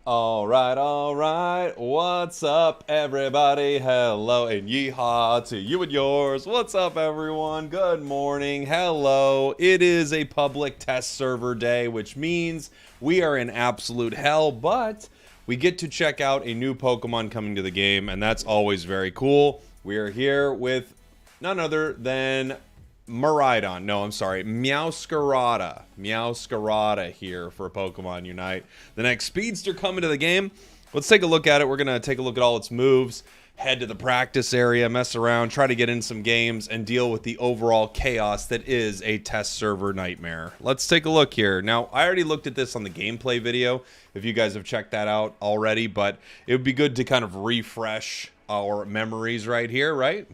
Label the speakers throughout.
Speaker 1: All right. What's up, everybody? Hello and yeehaw to you and yours. What's up, everyone? Good morning. Hello. It is a public test server day, which means we are in absolute hell, but we get to check out a new Pokemon coming to the game, and that's always very cool. We are here with none other than Miraidon. No, I'm sorry. Meowscarada. Meowscarada here for Pokemon Unite. The next speedster coming to the game. Let's take a look at it. We're going to take a look at all its moves, head to the practice area, mess around, try to get in some games, and deal with the overall chaos that is a test server nightmare. Let's take a look here. Now, I already looked at this on the gameplay video, if you guys have checked that out already, but it would be good to kind of refresh our memories right here, right?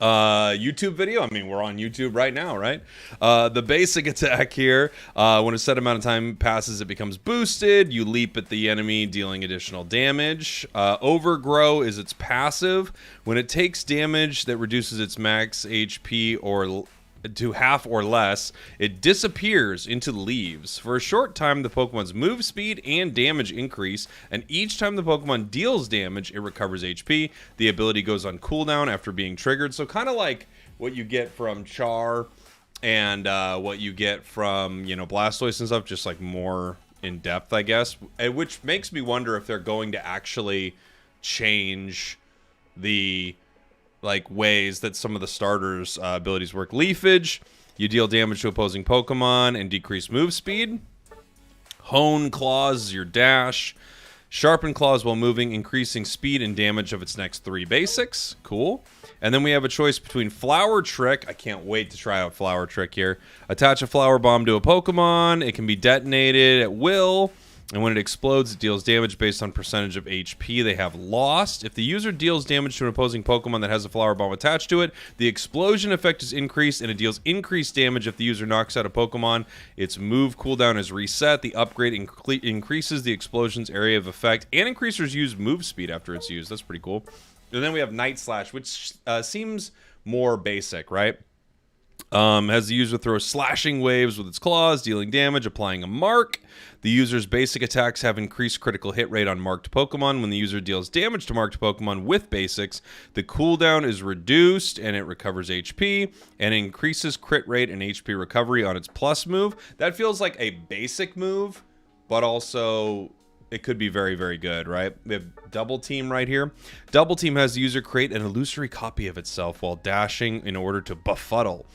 Speaker 1: YouTube video. I mean, we're on YouTube right now, right? The basic attack here, when a set amount of time passes, it becomes boosted. You leap at the enemy, dealing additional damage. Overgrow is its passive. When it takes damage that reduces its max HP or to half or less, it disappears into the leaves. For a short time, the Pokemon's move speed and damage increase, and each time the Pokemon deals damage, it recovers HP. The ability goes on cooldown after being triggered, so kind of like what you get from Char and what you get from, you know, Blastoise and stuff, just like more in depth, I guess, which makes me wonder if they're going to actually change the ways that some of the starters' abilities work. Leafage, you deal damage to opposing Pokemon and decrease move speed. Hone Claws is your dash. Sharpen Claws while moving, increasing speed and damage of its next three basics. Cool. And then we have a choice between Flower Trick. I can't wait to try out Flower Trick here. Attach a Flower Bomb to a Pokemon. It can be detonated at will. And when it explodes, it deals damage based on percentage of HP they have lost. If the user deals damage to an opposing Pokemon that has a Flower Bomb attached to it, the explosion effect is increased, and it deals increased damage if the user knocks out a Pokemon. Its move cooldown is reset. The upgrade increases the explosion's area of effect and increases use move speed after it's used. That's pretty cool. And then we have Night Slash, which seems more basic, right? Has the user throw slashing waves with its claws, dealing damage, applying a mark. The user's basic attacks have increased critical hit rate on marked Pokemon. When the user deals damage to marked Pokemon with basics, the cooldown is reduced and it recovers HP and increases crit rate and HP recovery on its plus move. That feels like a basic move, but also it could be very, very good, right? We have Double Team right here. Double Team has the user create an illusory copy of itself while dashing in order to befuddle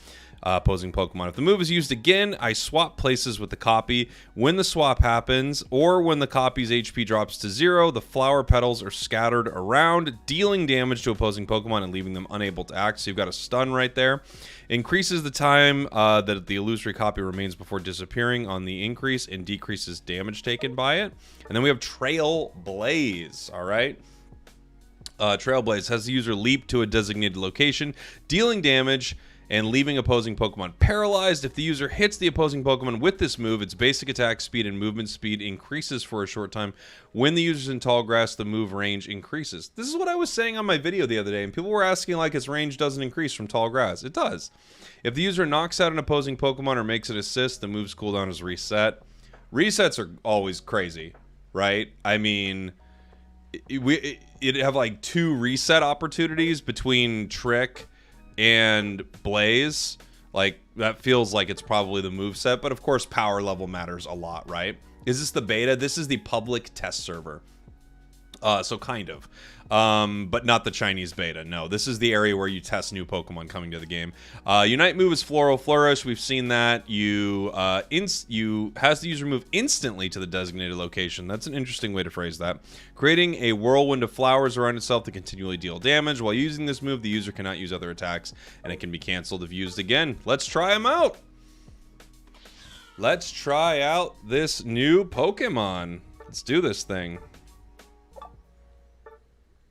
Speaker 1: opposing Pokemon. If the move is used again, I swap places with the copy. When the swap happens, or when the copy's HP drops to 0, the flower petals are scattered around, dealing damage to opposing Pokemon and leaving them unable to act. So you've got a stun right there. Increases the time that the illusory copy remains before disappearing on the increase, and decreases damage taken by it. And then we have Trailblaze, all right? Trailblaze has the user leap to a designated location, dealing damage and leaving opposing Pokemon paralyzed. If the user hits the opposing Pokemon with this move, its basic attack speed and movement speed increases for a short time. When the user's in tall grass, the move range increases. This is what I was saying on my video the other day, and people were asking like its range doesn't increase from tall grass. It does. If the user knocks out an opposing Pokemon or makes an assist, the move's cooldown is reset. Resets are always crazy, right? I mean, it'd have like 2 reset opportunities between Trick and Blaze. Like, that feels like it's probably the moveset, but of course power level matters a lot, right? Is this the beta? This is the public test server. So kind of. But not the Chinese beta. No, this is the area where you test new Pokemon coming to the game. Unite move is Floral Flourish. We've seen that. You has the user move instantly to the designated location. That's an interesting way to phrase that. Creating a whirlwind of flowers around itself to continually deal damage. While using this move, the user cannot use other attacks, and it can be canceled if used again. Let's try them out. Let's try out this new Pokemon. Let's do this thing.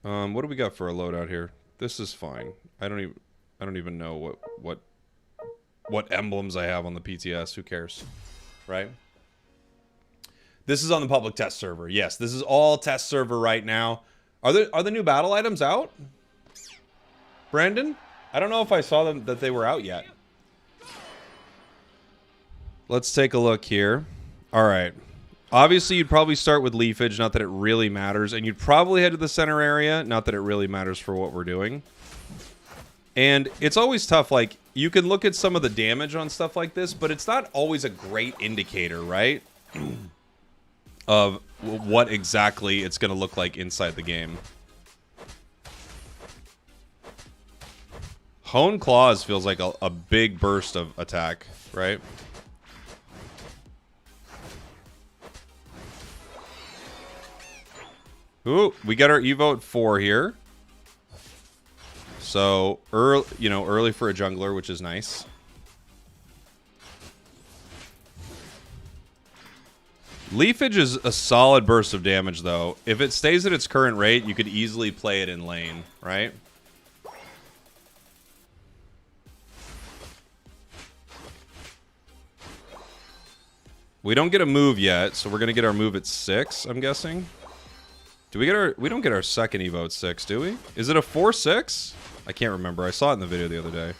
Speaker 1: What do we got for a loadout here? This is fine. I don't even know what emblems I have on the PTS. Who cares, right? This is on the public test server. Yes, this is all test server right now. Are the new battle items out? Brandon? I don't know if I saw them that they were out yet. Let's take a look here. All right. Obviously, you'd probably start with leafage, not that it really matters. And you'd probably head to the center area, not that it really matters for what we're doing. And it's always tough, like, you can look at some of the damage on stuff like this, but it's not always a great indicator, right? Of what exactly it's going to look like inside the game. Hone Claws feels like a big burst of attack, right? Ooh, we got our Evo at 4 here. So, early for a jungler, which is nice. Leafage is a solid burst of damage, though. If it stays at its current rate, you could easily play it in lane, right? We don't get a move yet, so we're going to get our move at 6, I'm guessing. Do we get our... We don't get our second Evo at 6, do we? Is it a 4-6? I can't remember. I saw it in the video the other day.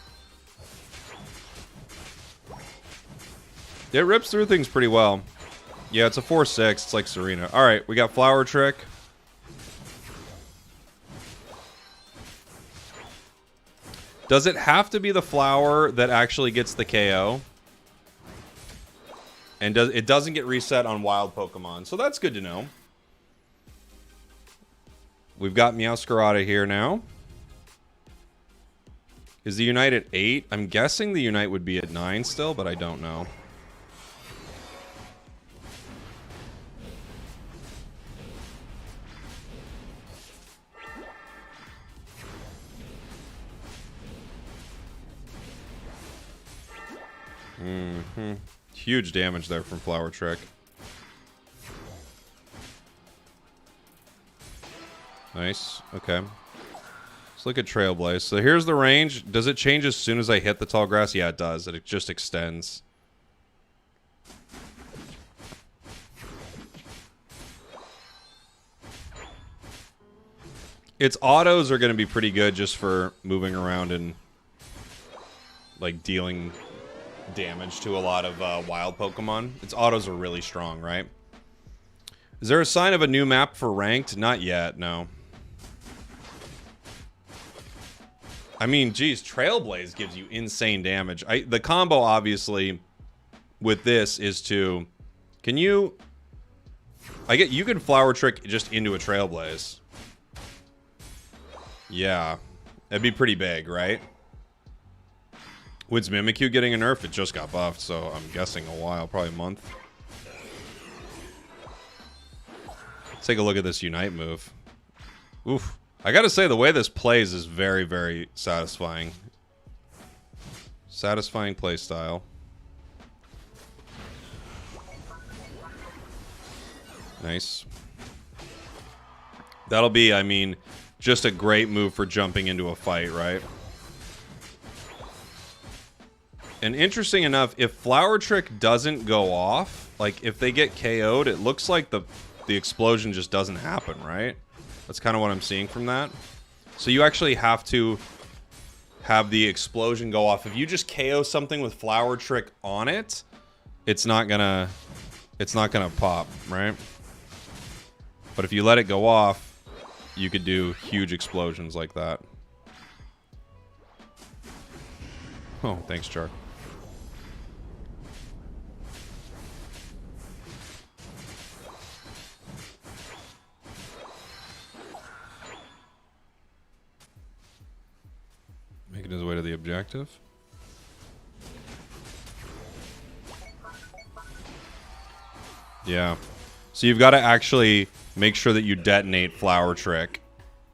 Speaker 1: It rips through things pretty well. Yeah, it's a 4-6. It's like Serena. Alright, we got Flower Trick. Does it have to be the flower that actually gets the KO? And it doesn't get reset on wild Pokemon. So that's good to know. We've got Meowscarada here now. Is the Unite at 8? I'm guessing the Unite would be at 9 still, but I don't know. Huge damage there from Flower Trick. Nice. Okay. Let's look at Trailblaze. So here's the range. Does it change as soon as I hit the tall grass? Yeah, it does. It just extends. Its autos are going to be pretty good just for moving around and like dealing damage to a lot of wild Pokemon. Its autos are really strong, right? Is there a sign of a new map for ranked? Not yet, no. I mean, geez, Trailblaze gives you insane damage. The combo, obviously, with this is to... Can you... you can Flower Trick just into a Trailblaze. Yeah. That'd be pretty big, right? When's Mimikyu getting a nerf? It just got buffed, so I'm guessing a while. Probably a month. Let's take a look at this Unite move. Oof. I gotta say, the way this plays is very, very satisfying. Satisfying play style. Nice. That'll be, I mean, just a great move for jumping into a fight, right? And interesting enough, if Flower Trick doesn't go off, like if they get KO'd, it looks like the explosion just doesn't happen, right? That's kind of what I'm seeing from that. So you actually have to have the explosion go off. If you just KO something with Flower Trick on it, it's not gonna pop, right? But if you let it go off, you could do huge explosions like that. Oh, thanks, Char. Making his way to the objective. Yeah. So you've got to actually make sure that you detonate Flower Trick.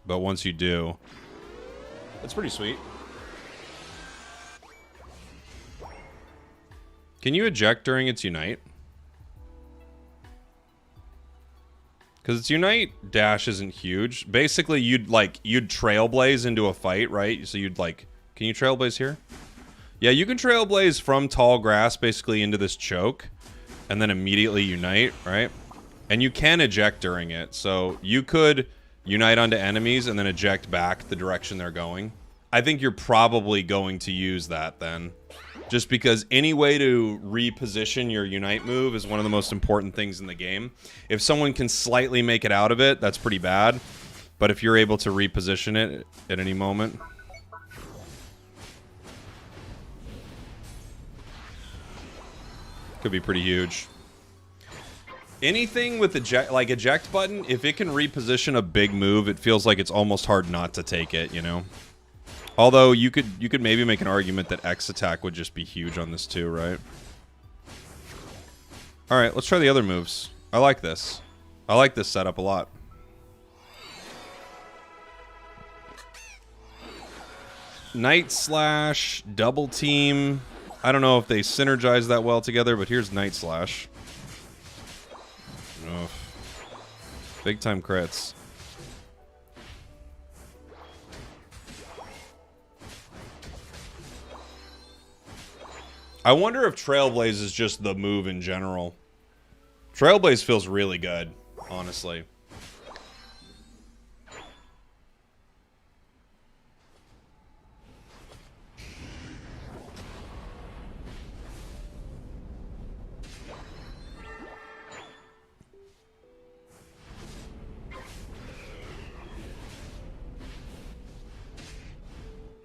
Speaker 1: But once you do, that's pretty sweet. Can you eject during its Unite? Because its Unite dash isn't huge. Basically, you'd Trailblaze into a fight, right? So you'd like... Can you Trailblaze here? Yeah, you can Trailblaze from tall grass basically into this choke. And then immediately Unite, right? And you can eject during it. So you could Unite onto enemies and then eject back the direction they're going. I think you're probably going to use that then. Just because any way to reposition your Unite move is one of the most important things in the game. If someone can slightly make it out of it, that's pretty bad. But if you're able to reposition it at any moment... could be pretty huge. Anything with eject button, if it can reposition a big move, it feels like it's almost hard not to take it, you know? Although you could maybe make an argument that X attack would just be huge on this too, right? Alright, let's try the other moves. I like this. I like this setup a lot. Night Slash, Double Team. I don't know if they synergize that well together, but here's Night Slash. Ugh. Big time crits. I wonder if Trailblaze is just the move in general. Trailblaze feels really good, honestly.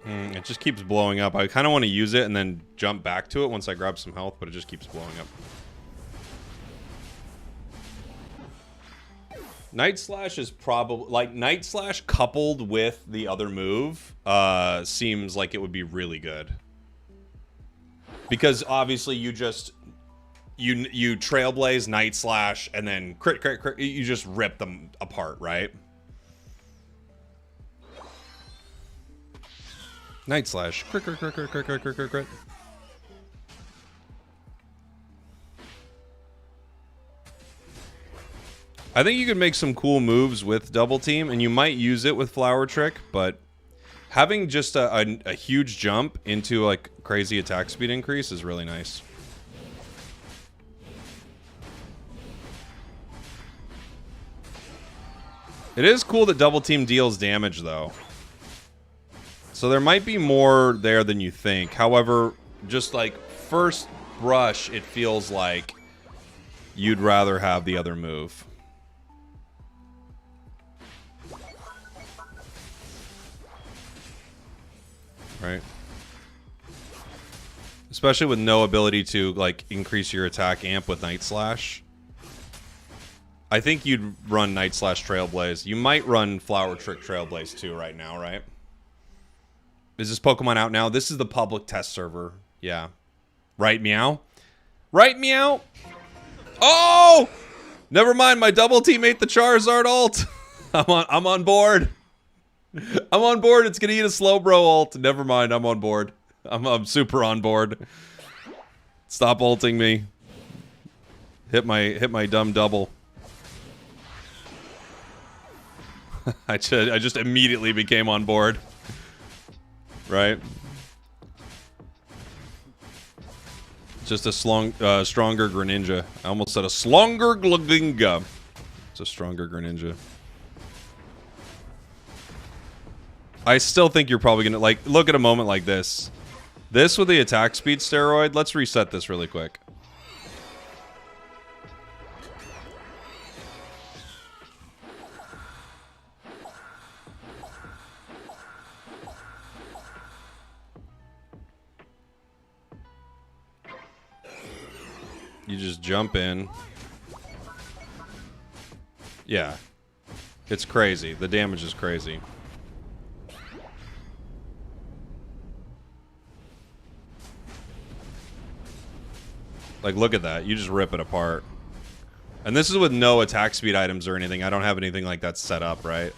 Speaker 1: It just keeps blowing up. I kind of want to use it and then jump back to it once I grab some health, but it just keeps blowing up. Night Slash is probably... like, Night Slash coupled with the other move seems like it would be really good. Because, obviously, you just... You Trailblaze, Night Slash, and then crit, crit, crit. You just rip them apart, right? Night Slash. Crit, crit, crit, crit, crit, crit, crit, crit, crit. I think you could make some cool moves with Double Team, and you might use it with Flower Trick, but having just a huge jump into, like, crazy attack speed increase is really nice. It is cool that Double Team deals damage, though. So there might be more there than you think. However, just like first brush, it feels like you'd rather have the other move. Right? Especially with no ability to like increase your attack amp with Night Slash. I think you'd run Night Slash Trailblaze. You might run Flower Trick Trailblaze too right now, right? Is this Pokemon out now? This is the public test server. Yeah. Right, Meow? Right, Meow? Oh! Never mind, my Double Team ate the Charizard ult. I'm on board. I'm on board. It's gonna eat a Slowbro ult. Never mind, I'm on board. I'm super on board. Stop ulting me. Hit my dumb double. I just immediately became on board. Right? Just a stronger Greninja. I almost said a slonger Glaginga. It's a stronger Greninja. I still think you're probably gonna, like, look at a moment like this. This with the attack speed steroid. Let's reset this really quick. You just jump in. Yeah. It's crazy. The damage is crazy. Like, look at that. You just rip it apart. And this is with no attack speed items or anything. I don't have anything like that set up, right?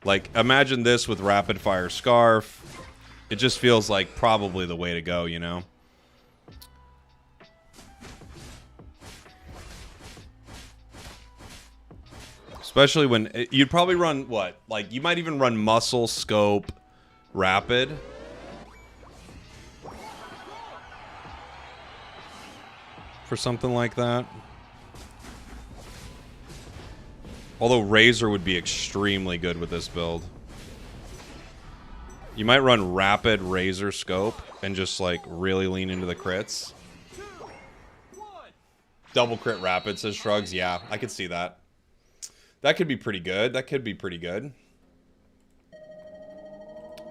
Speaker 1: Like, imagine this with Rapid Fire Scarf. It just feels like probably the way to go, you know? Especially when... you'd probably run, what? Like, you might even run Muscle, Scope, Rapid. For something like that. Although Razor would be extremely good with this build. You might run rapid razor scope and just like really lean into the crits. Double crit rapid, says Shrugs. Yeah, I could see that. That could be pretty good. That could be pretty good.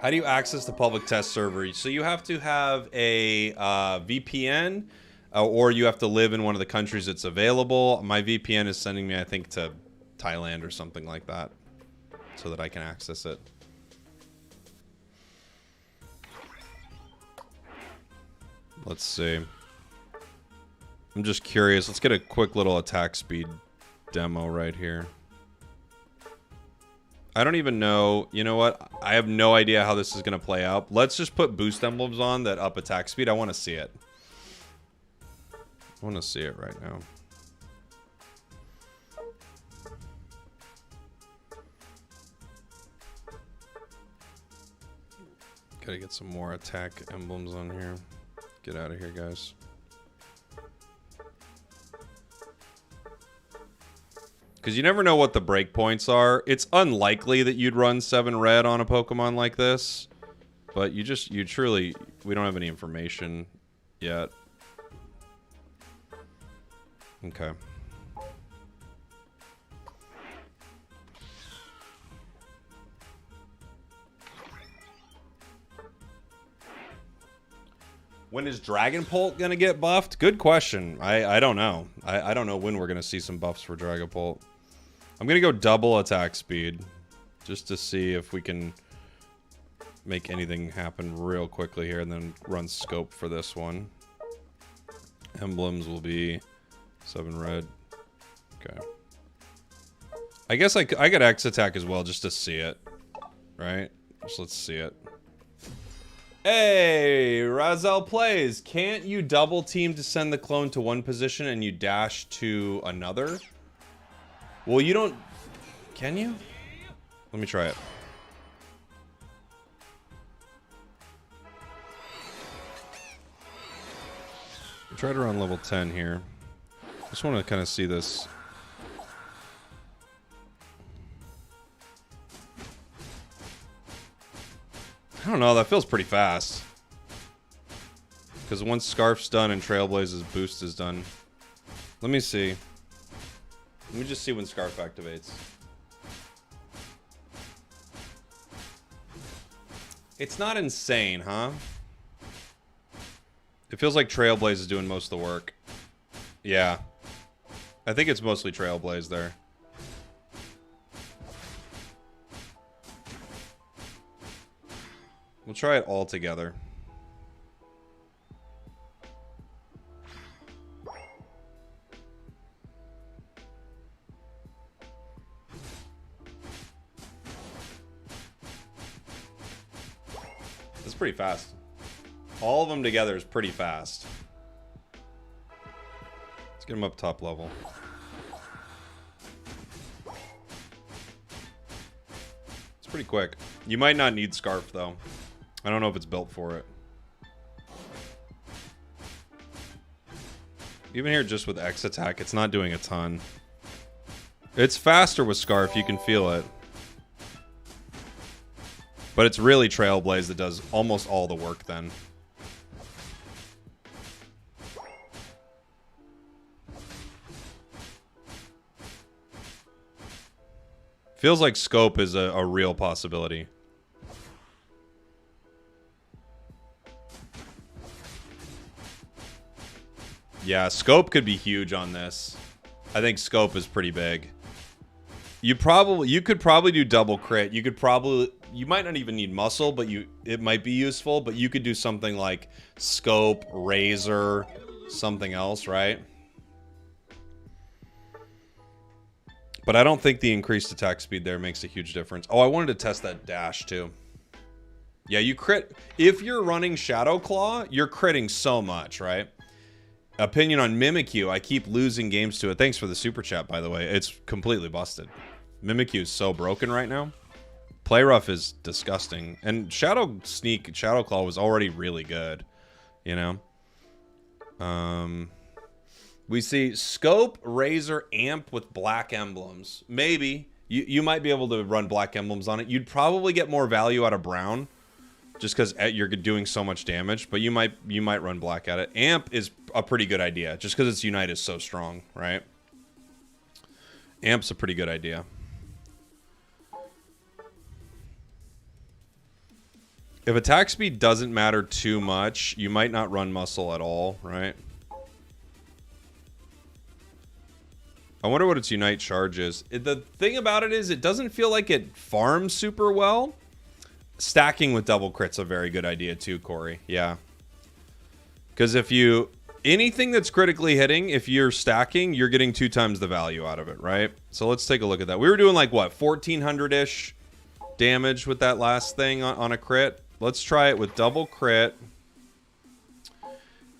Speaker 1: How do you access the public test server? So you have to have a VPN, or you have to live in one of the countries it's available. My VPN is sending me, I think, to Thailand or something like that, so that I can access it. Let's see. I'm just curious. Let's get a quick little attack speed demo right here. I don't even know. You know what? I have no idea how this is going to play out. Let's just put boost emblems on that up attack speed. I want to see it. I want to see it right now. Gotta get some more attack emblems on here. Get out of here, guys. Because you never know what the breakpoints are. It's unlikely that you'd run 7 red on a Pokemon like this. But you truly, we don't have any information yet. Okay. When is Dragapult gonna get buffed? Good question. I don't know. I don't know when we're gonna see some buffs for Dragapult. I'm gonna go double attack speed just to see if we can make anything happen real quickly here, and then run scope for this one. Emblems will be 7 red. Okay. I guess I could X attack as well just to see it. Right? Just let's see it. Hey, Razel plays. Can't you double team to send the clone to one position and you dash to another? Well, you don't... Can you? Let me try it. I'll try to run level 10 here. Just want to kind of see this. I don't know, that feels pretty fast. Because once Scarf's done and Trailblaze's boost is done. Let me see. Let me just see when Scarf activates. It's not insane, huh? It feels like Trailblaze is doing most of the work. Yeah. I think it's mostly Trailblaze there. We'll try it all together. It's pretty fast. All of them together is pretty fast. Let's get them up top level. It's pretty quick. You might not need Scarf though. I don't know if it's built for it. Even here just with X attack, it's not doing a ton. It's faster with Scarf, you can feel it. But it's really Trailblaze that does almost all the work then. Feels like scope is a real possibility. Yeah, scope could be huge on this. I think scope is pretty big. You could probably do double crit. You might not even need muscle, but it might be useful, but you could do something like scope, razor, something else, right? But I don't think the increased attack speed there makes a huge difference. Oh, I wanted to test that dash too. Yeah, you crit. If you're running Shadow Claw, you're critting so much, right? Opinion on Mimikyu. I keep losing games to it. Thanks for the super chat, by the way. It's completely busted. Mimikyu is so broken right now. Play Rough is disgusting. And Shadow Claw was already really good. You know? We see Scope, Razor, Amp with black emblems. Maybe. You might be able to run black emblems on it. You'd probably get more value out of Brown. just because you're doing so much damage. But you might run black at it. Amp is a pretty good idea, just because its Unite is so strong, right? Amp's a pretty good idea. If attack speed doesn't matter too much, you might not run muscle at all, right? I wonder what its Unite charge is. The thing about it is it doesn't feel like it farms super well. Stacking with double crit's a very good idea too, Corey. Yeah. Because if you... anything that's critically hitting, if you're stacking, you're getting 2 times the value out of it, right? So let's take a look at that. We were doing like, what, 1,400-ish damage with that last thing on a crit. Let's try it with double crit.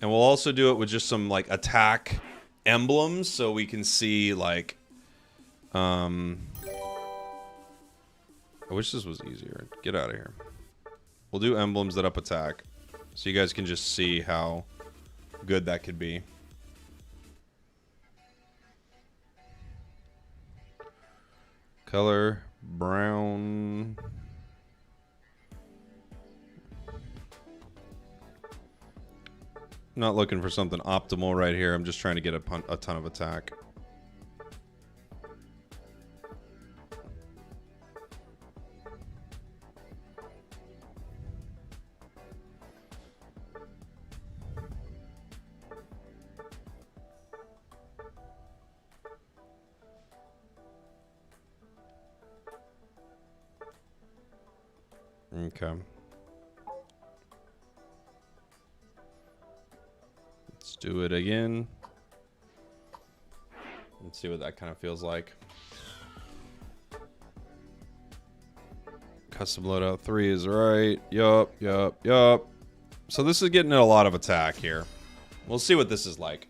Speaker 1: And we'll also do it with just some, like, attack emblems so we can see, like... I wish this was easier. Get out of here. We'll do emblems that up attack. So you guys can just see how good that could be. Color brown. Not looking for something optimal right here. I'm just trying to get a ton of attack. Okay. Let's do it again. Let's see what that kind of feels like. Custom loadout 3 is right. Yup. So this is getting a lot of attack here. We'll see what this is like.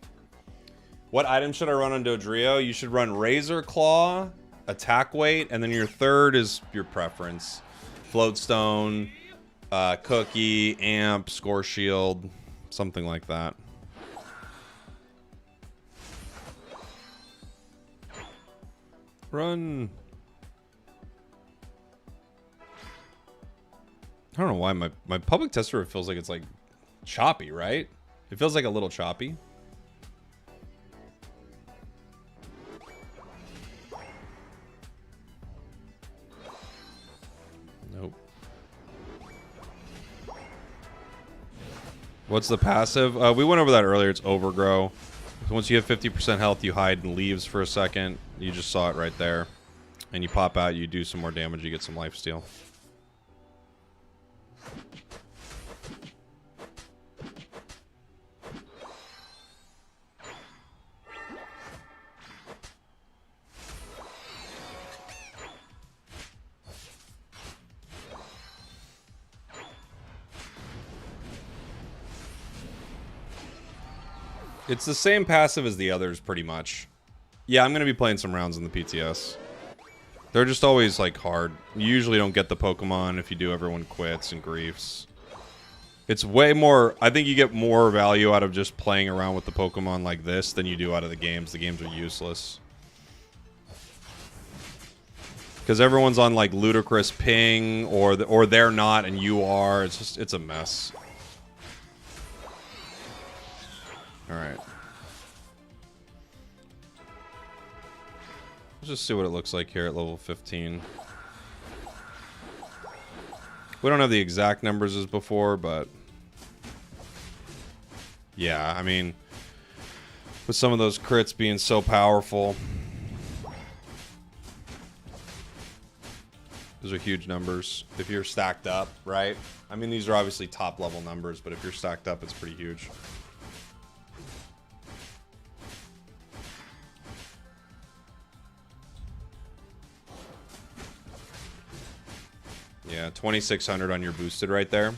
Speaker 1: What item should I run on Dodrio? You should run Razor Claw, attack weight, and then your third is your preference. Floatstone, Cookie, Amp, Score Shield, something like that. Run. I don't know why my public tester feels like it's like choppy, right? It feels like a little choppy. Nope. What's the passive? We went over that earlier. It's Overgrow. So once you have 50% health, you hide in leaves for a second. You just saw it right there. And you pop out, you do some more damage, you get some lifesteal. It's the same passive as the others, pretty much. Yeah, I'm going to be playing some rounds in the PTS. They're just always, like, hard. You usually don't get the Pokemon. If you do, everyone quits and griefs. It's way more... I think you get more value out of just playing around with the Pokemon like this than you do out of the games. The games are useless. Because everyone's on, like, ludicrous ping, or they're not and you are. It's just... it's a mess. Alright. Let's just see what it looks like here at level 15. We don't have the exact numbers as before, but... yeah, I mean... with some of those crits being so powerful... those are huge numbers. If you're stacked up, right? I mean, these are obviously top level numbers, but if you're stacked up, it's pretty huge. Yeah, 2,600 on your boosted right there.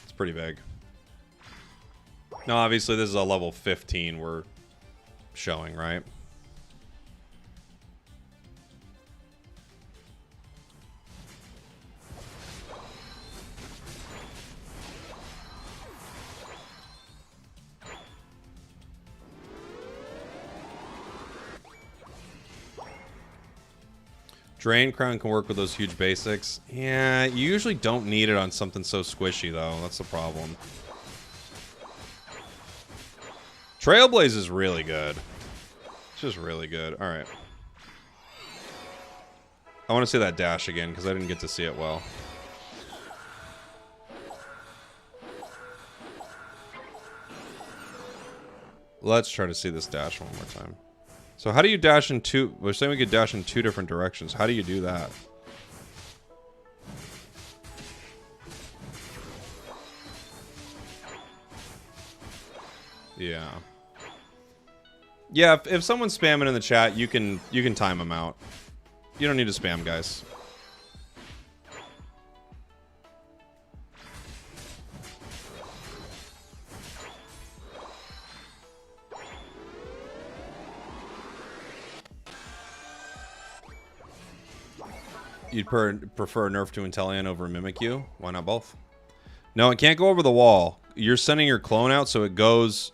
Speaker 1: It's pretty big. Now, obviously, this is a level 15 we're showing, right? Drain Crown can work with those huge basics. Yeah, you usually don't need it on something so squishy, though. That's the problem. Trailblaze is really good. It's just really good. All right. I want to see that dash again, because I didn't get to see it well. Let's try to see this dash one more time. So how do you dash in two... We're saying we could dash in two different directions. How do you do that? Yeah. Yeah, if someone's spamming in the chat, you can time them out. You don't need to spam, guys. You'd prefer Nerf to Inteleon over Mimikyu? Why not both? No, it can't go over the wall. You're sending your clone out, so it goes...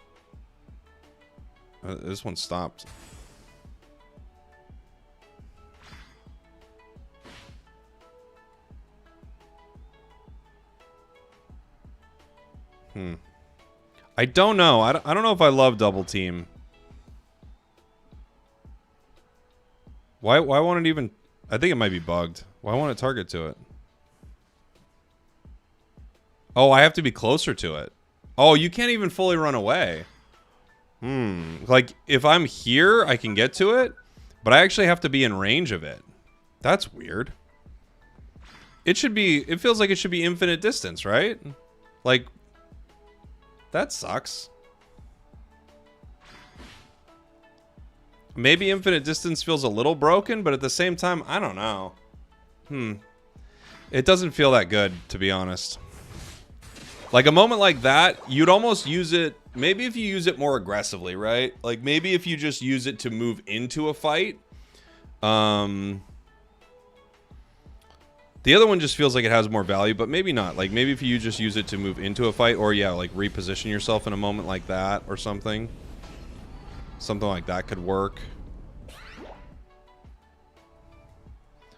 Speaker 1: this one stopped. I don't know. I don't know if I love double team. Why won't it even... I think it might be bugged. Why won't it target to it? Oh, I have to be closer to it. Oh, you can't even fully run away. Like, if I'm here, I can get to it, but I actually have to be in range of it. That's weird. It should be... It feels like it should be infinite distance, right? Like, that sucks. Maybe infinite distance feels a little broken, but at the same time, I don't know. It doesn't feel that good, to be honest. Like, a moment like that, you'd almost use it... Maybe if you use it more aggressively, right? Like, maybe if you just use it to move into a fight. The other one just feels like it has more value, but maybe not. Like, maybe if you just use it to move into a fight, or, yeah, like, reposition yourself in a moment like that, or something. Something like that could work.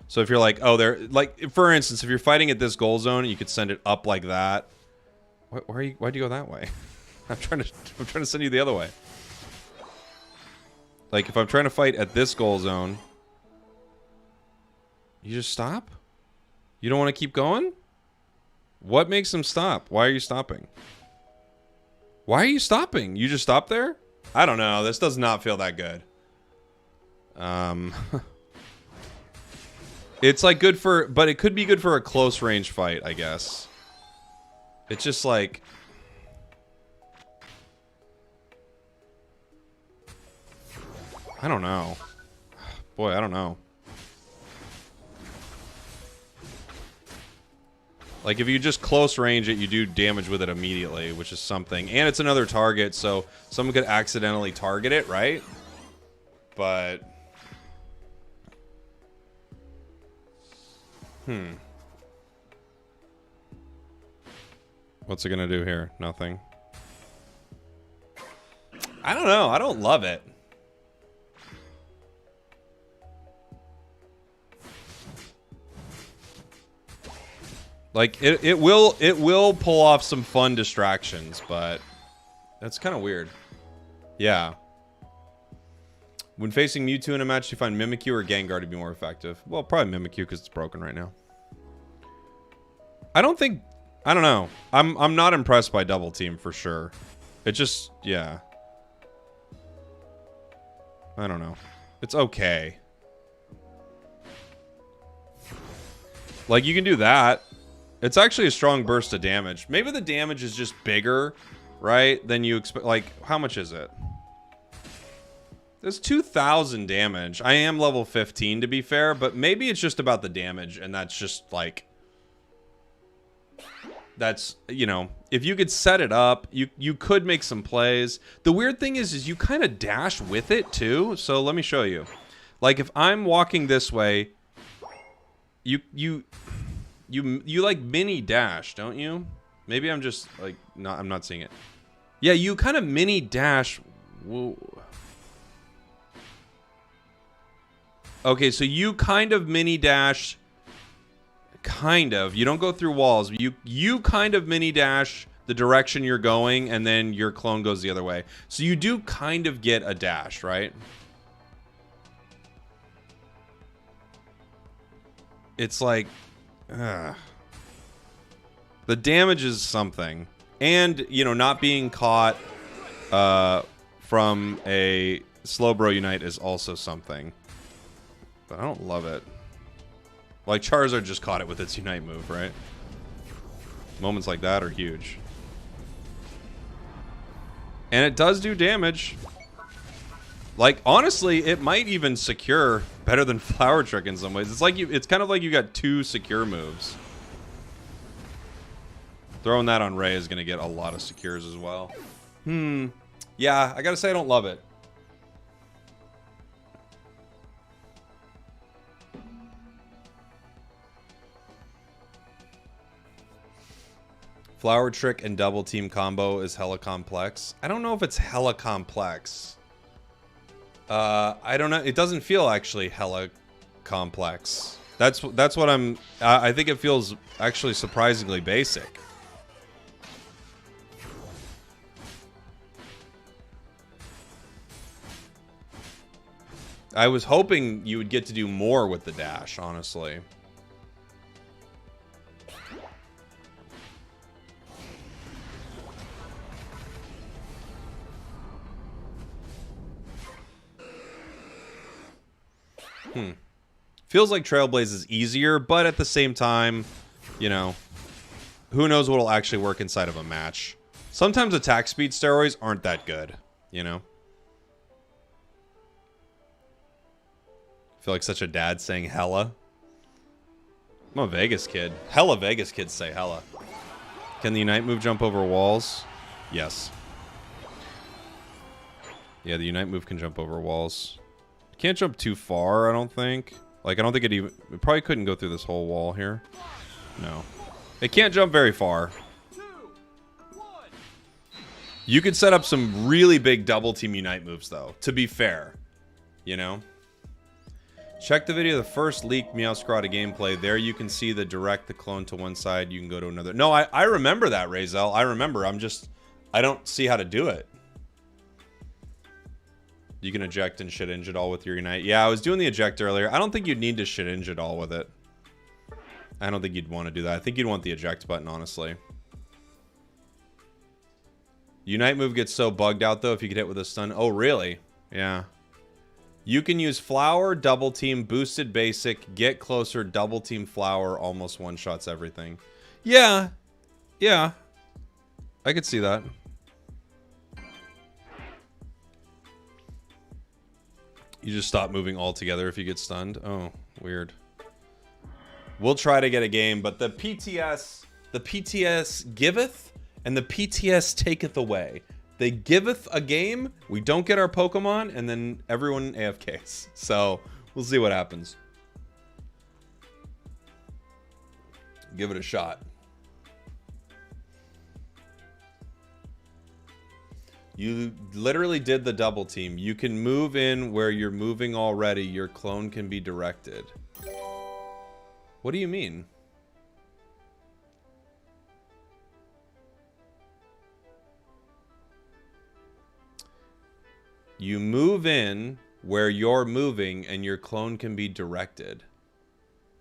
Speaker 1: So if you're like, oh, they're... Like, for instance, if you're fighting at this goal zone, you could send it up like that. Why'd you go that way? I'm trying to send you the other way. Like, if I'm trying to fight at this goal zone, you just stop? You don't want to keep going? What makes them stop? Why are you stopping? Why are you stopping? You just stop there? I don't know. This does not feel that good. It's like good for... But it could be good for a close range fight, I guess. It's just like... I don't know. Boy, I don't know. Like, if you just close range it, you do damage with it immediately, which is something. And it's another target, so someone could accidentally target it, right? But... What's it gonna do here? Nothing. I don't know. I don't love it. Like, it will pull off some fun distractions, but that's kind of weird. Yeah. When facing Mewtwo in a match, do you find Mimikyu or Gengar to be more effective? Well, probably Mimikyu because it's broken right now. I don't know. I'm not impressed by Double Team for sure. It just, yeah. I don't know. It's okay. Like, you can do that. It's actually a strong burst of damage. Maybe the damage is just bigger, right? Than you expect. Like, how much is it? There's 2,000 damage. I am level 15 to be fair, but maybe it's just about the damage, and that's just like... That's, you know, if you could set it up, you could make some plays. The weird thing is you kind of dash with it too. So let me show you. Like, if I'm walking this way, you like mini dash, don't you? Maybe I'm just like I'm not seeing it. Yeah, you kind of mini dash. Whoa. Okay, so you kind of mini dash. Kind of. You don't go through walls. You kind of mini dash the direction you're going, and then your clone goes the other way. So you do kind of get a dash, right? It's like... the damage is something. And, you know, not being caught from a Slowbro Unite is also something. But I don't love it. Like, Charizard just caught it with its Unite move, right? Moments like that are huge. And it does do damage. Like, honestly, it might even secure better than Flower Trick in some ways. It's like it's kind of like you got two secure moves. Throwing that on Ray is going to get a lot of secures as well. Yeah, I gotta say I don't love it. Flower Trick and Double Team combo is hella complex. I don't know if it's hella complex. I don't know. It doesn't feel actually hella complex. That's what I think it feels actually surprisingly basic. I was hoping you would get to do more with the dash, honestly. Feels like Trailblaze is easier, but at the same time, you know, who knows what'll actually work inside of a match. Sometimes attack speed steroids aren't that good, you know? I feel like such a dad saying hella. I'm a Vegas kid. Hella Vegas kids say hella. Can the Unite move jump over walls? Yes. Yeah, the Unite move can jump over walls. Can't jump too far, I don't think. Like, I don't think it probably couldn't go through this whole wall here. No. It can't jump very far. You could set up some really big double team Unite moves, though, to be fair. You know? Check the video of the first leaked Meowscarada gameplay. There you can see the direct the clone to one side. You can go to another. No, I remember that, Razel. I remember. I don't see how to do it. You can eject and shit injure all with your Unite. Yeah, I was doing the eject earlier. I don't think you'd need to shit injure all with it. I don't think you'd want to do that. I think you'd want the eject button, honestly. Unite move gets so bugged out, though, if you get hit with a stun. Oh, really? Yeah. You can use Flower, Double Team, Boosted Basic, Get Closer, Double Team Flower, almost one-shots everything. Yeah. Yeah. I could see that. You just stop moving altogether if you get stunned. Oh, weird. We'll try to get a game, but the PTS giveth and the PTS taketh away. They giveth a game, we don't get our Pokemon, and then everyone AFKs. So, we'll see what happens. Give it a shot. You literally did the double team. You can move in where you're moving already. Your clone can be directed. What do you mean? You move in where you're moving and your clone can be directed.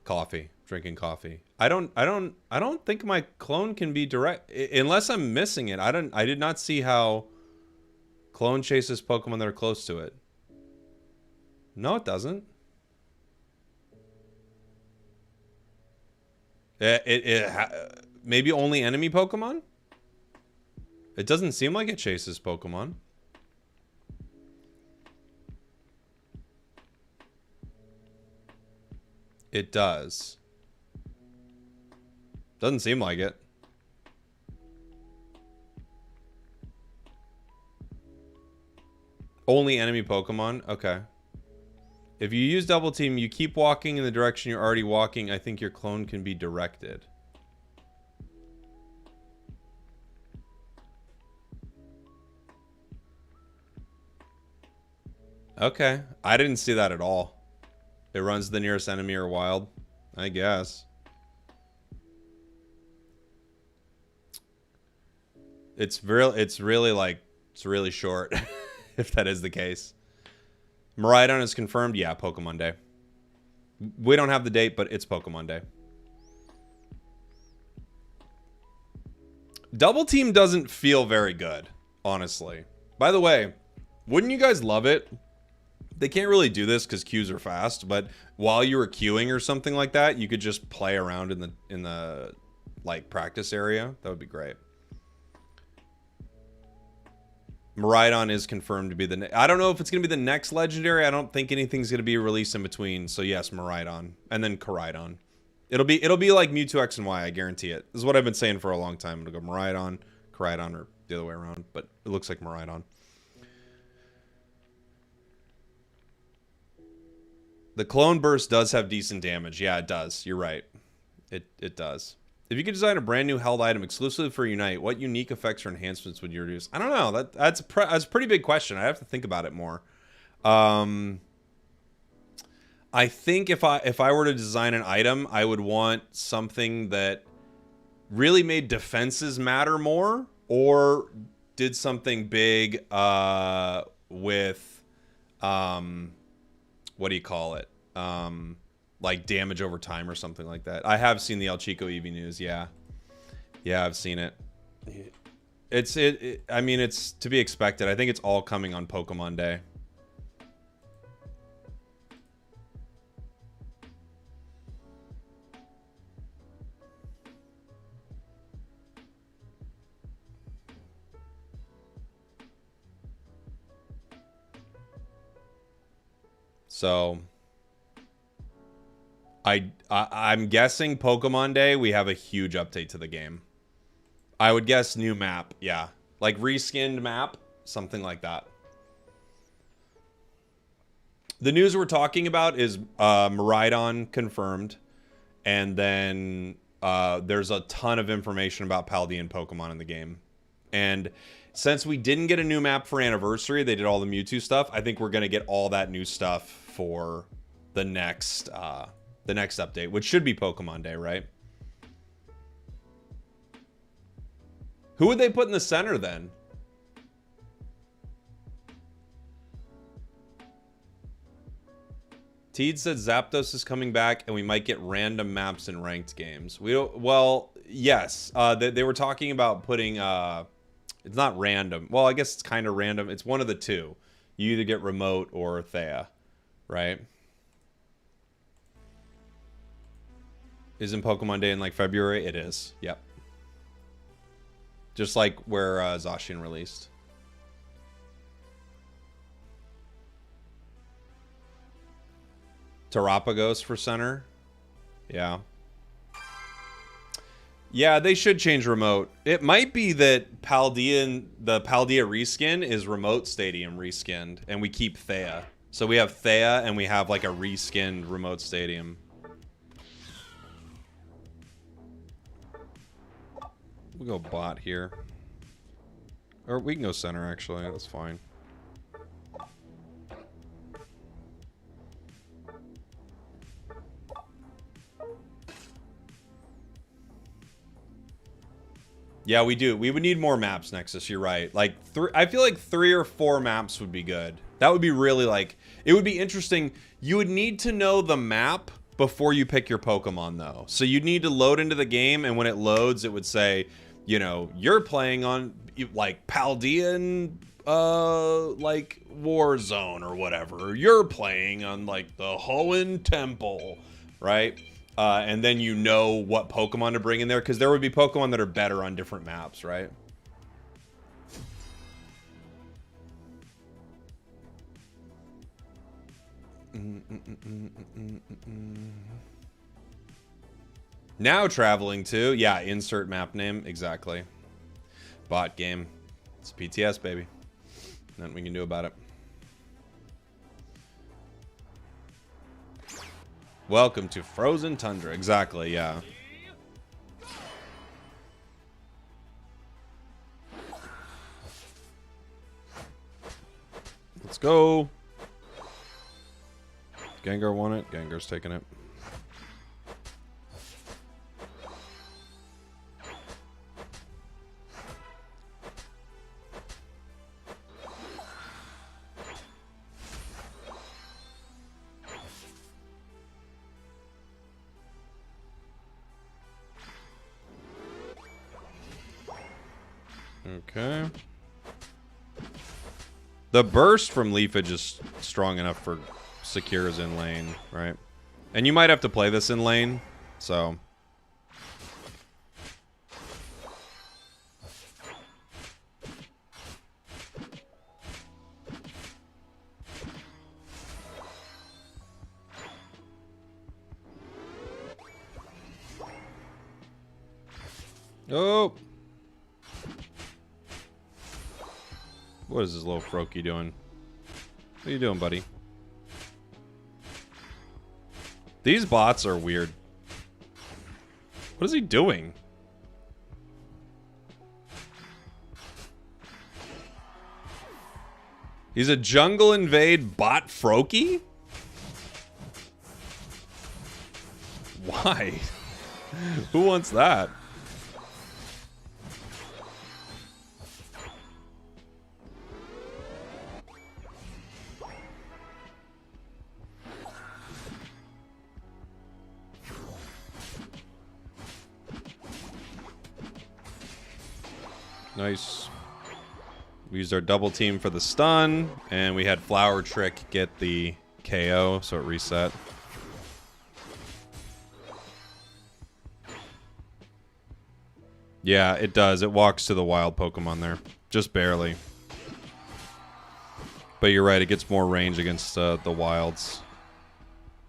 Speaker 1: Coffee. Drinking coffee. I don't think my clone can be direct unless I'm missing it. I did not see how clone chases Pokemon that are close to it. No, it doesn't. Maybe only enemy Pokemon? It doesn't seem like it chases Pokemon. It does. Doesn't seem like it. Only enemy Pokemon? Okay. If you use Double Team, you keep walking in the direction you're already walking. I think your clone can be directed. Okay. I didn't see that at all. It runs the nearest enemy or wild, I guess. It's really like, it's really short, if that is the case. Miraidon is confirmed. Yeah, Pokemon Day. We don't have the date, but it's Pokemon Day. Double Team doesn't feel very good, honestly. By the way, wouldn't you guys love it? They can't really do this because queues are fast, but while you were queuing or something like that, you could just play around in the like practice area. That would be great. Miraidon is confirmed to be the... I don't know if it's going to be the next legendary. I don't think anything's going to be released in between. So yes, Miraidon. And then Koraidon. It'll be like Mewtwo X and Y, I guarantee it. This is what I've been saying for a long time. It'll go Miraidon, Koraidon, or the other way around. But it looks like Miraidon. The clone burst does have decent damage. Yeah, it does. You're right. It does. If you could design a brand new held item exclusively for Unite, what unique effects or enhancements would you introduce? I don't know. That's a pretty big question. I have to think about it more. I think if I were to design an item, I would want something that really made defenses matter more, or did something big with what do you call it? Like damage over time or something like that. I have seen the El Chico Eevee news. Yeah, I've seen it. I mean, it's to be expected. I think it's all coming on Pokemon Day. So I'm guessing Pokemon Day, we have a huge update to the game. I would guess new map, yeah. Like reskinned map, something like that. The news we're talking about is Miraidon confirmed. And then there's a ton of information about Paldean Pokemon in the game. And since we didn't get a new map for Anniversary, they did all the Mewtwo stuff. I think we're going to get all that new stuff for the next update, which should be Pokemon Day, right? Who would they put in the center then? Teed said Zapdos is coming back and we might get random maps in ranked games. We don't, well, yes. They were talking about putting, it's not random. Well, I guess it's kind of random. It's one of the two. You either get remote or Thea, right? Isn't Pokemon Day in like February? It is. Yep. Just like where Zacian released. Terapagos for center. Yeah. Yeah, they should change remote. It might be that the Paldea reskin is remote stadium reskinned, and we keep Thea. So we have Thea, and we have like a reskinned remote stadium. We'll go bot here. Or we can go center, actually. That's fine. Yeah, we do. We would need more maps, Nexus. You're right. Like, I feel like 3 or 4 maps would be good. That would be really, like... It would be interesting. You would need to know the map before you pick your Pokemon, though. So you'd need to load into the game, and when it loads, it would say, you know, you're playing on, like, Paldean, like, Warzone or whatever. Or you're playing on, like, the Hoenn Temple, right? And then you know what Pokemon to bring in there, because there would be Pokemon that are better on different maps, right? Now traveling to, yeah, insert map name, exactly. Bot game. It's PTS, baby. Nothing we can do about it. Welcome to Frozen Tundra. Exactly, yeah. Let's go. Gengar won it. Gengar's taking it. Okay. The burst from Leafage is strong enough for Secures in lane, right? And you might have to play this in lane, so... Oh! What is this little Froakie doing? What are you doing, buddy? These bots are weird. What is he doing? He's a jungle invade bot Froakie? Why? Who wants that? Nice. We used our double team for the stun, and we had Flower Trick get the KO, so it reset. Yeah, it does. It walks to the wild Pokemon there. Just barely. But you're right, it gets more range against the wilds.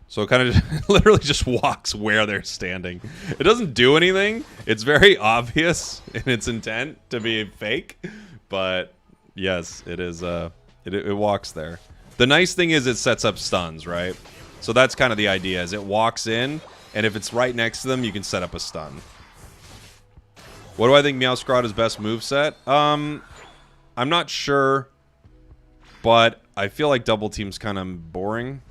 Speaker 1: So it kind of literally just walks where they're standing. It doesn't do anything. It's very obvious in its intent to be fake. But yes, it is. It walks there. The nice thing is it sets up stuns, right? So that's kind of the idea, is it walks in, and if it's right next to them, you can set up a stun. What do I think Meowscarada's best moveset? I'm not sure, but I feel like double team's kind of boring.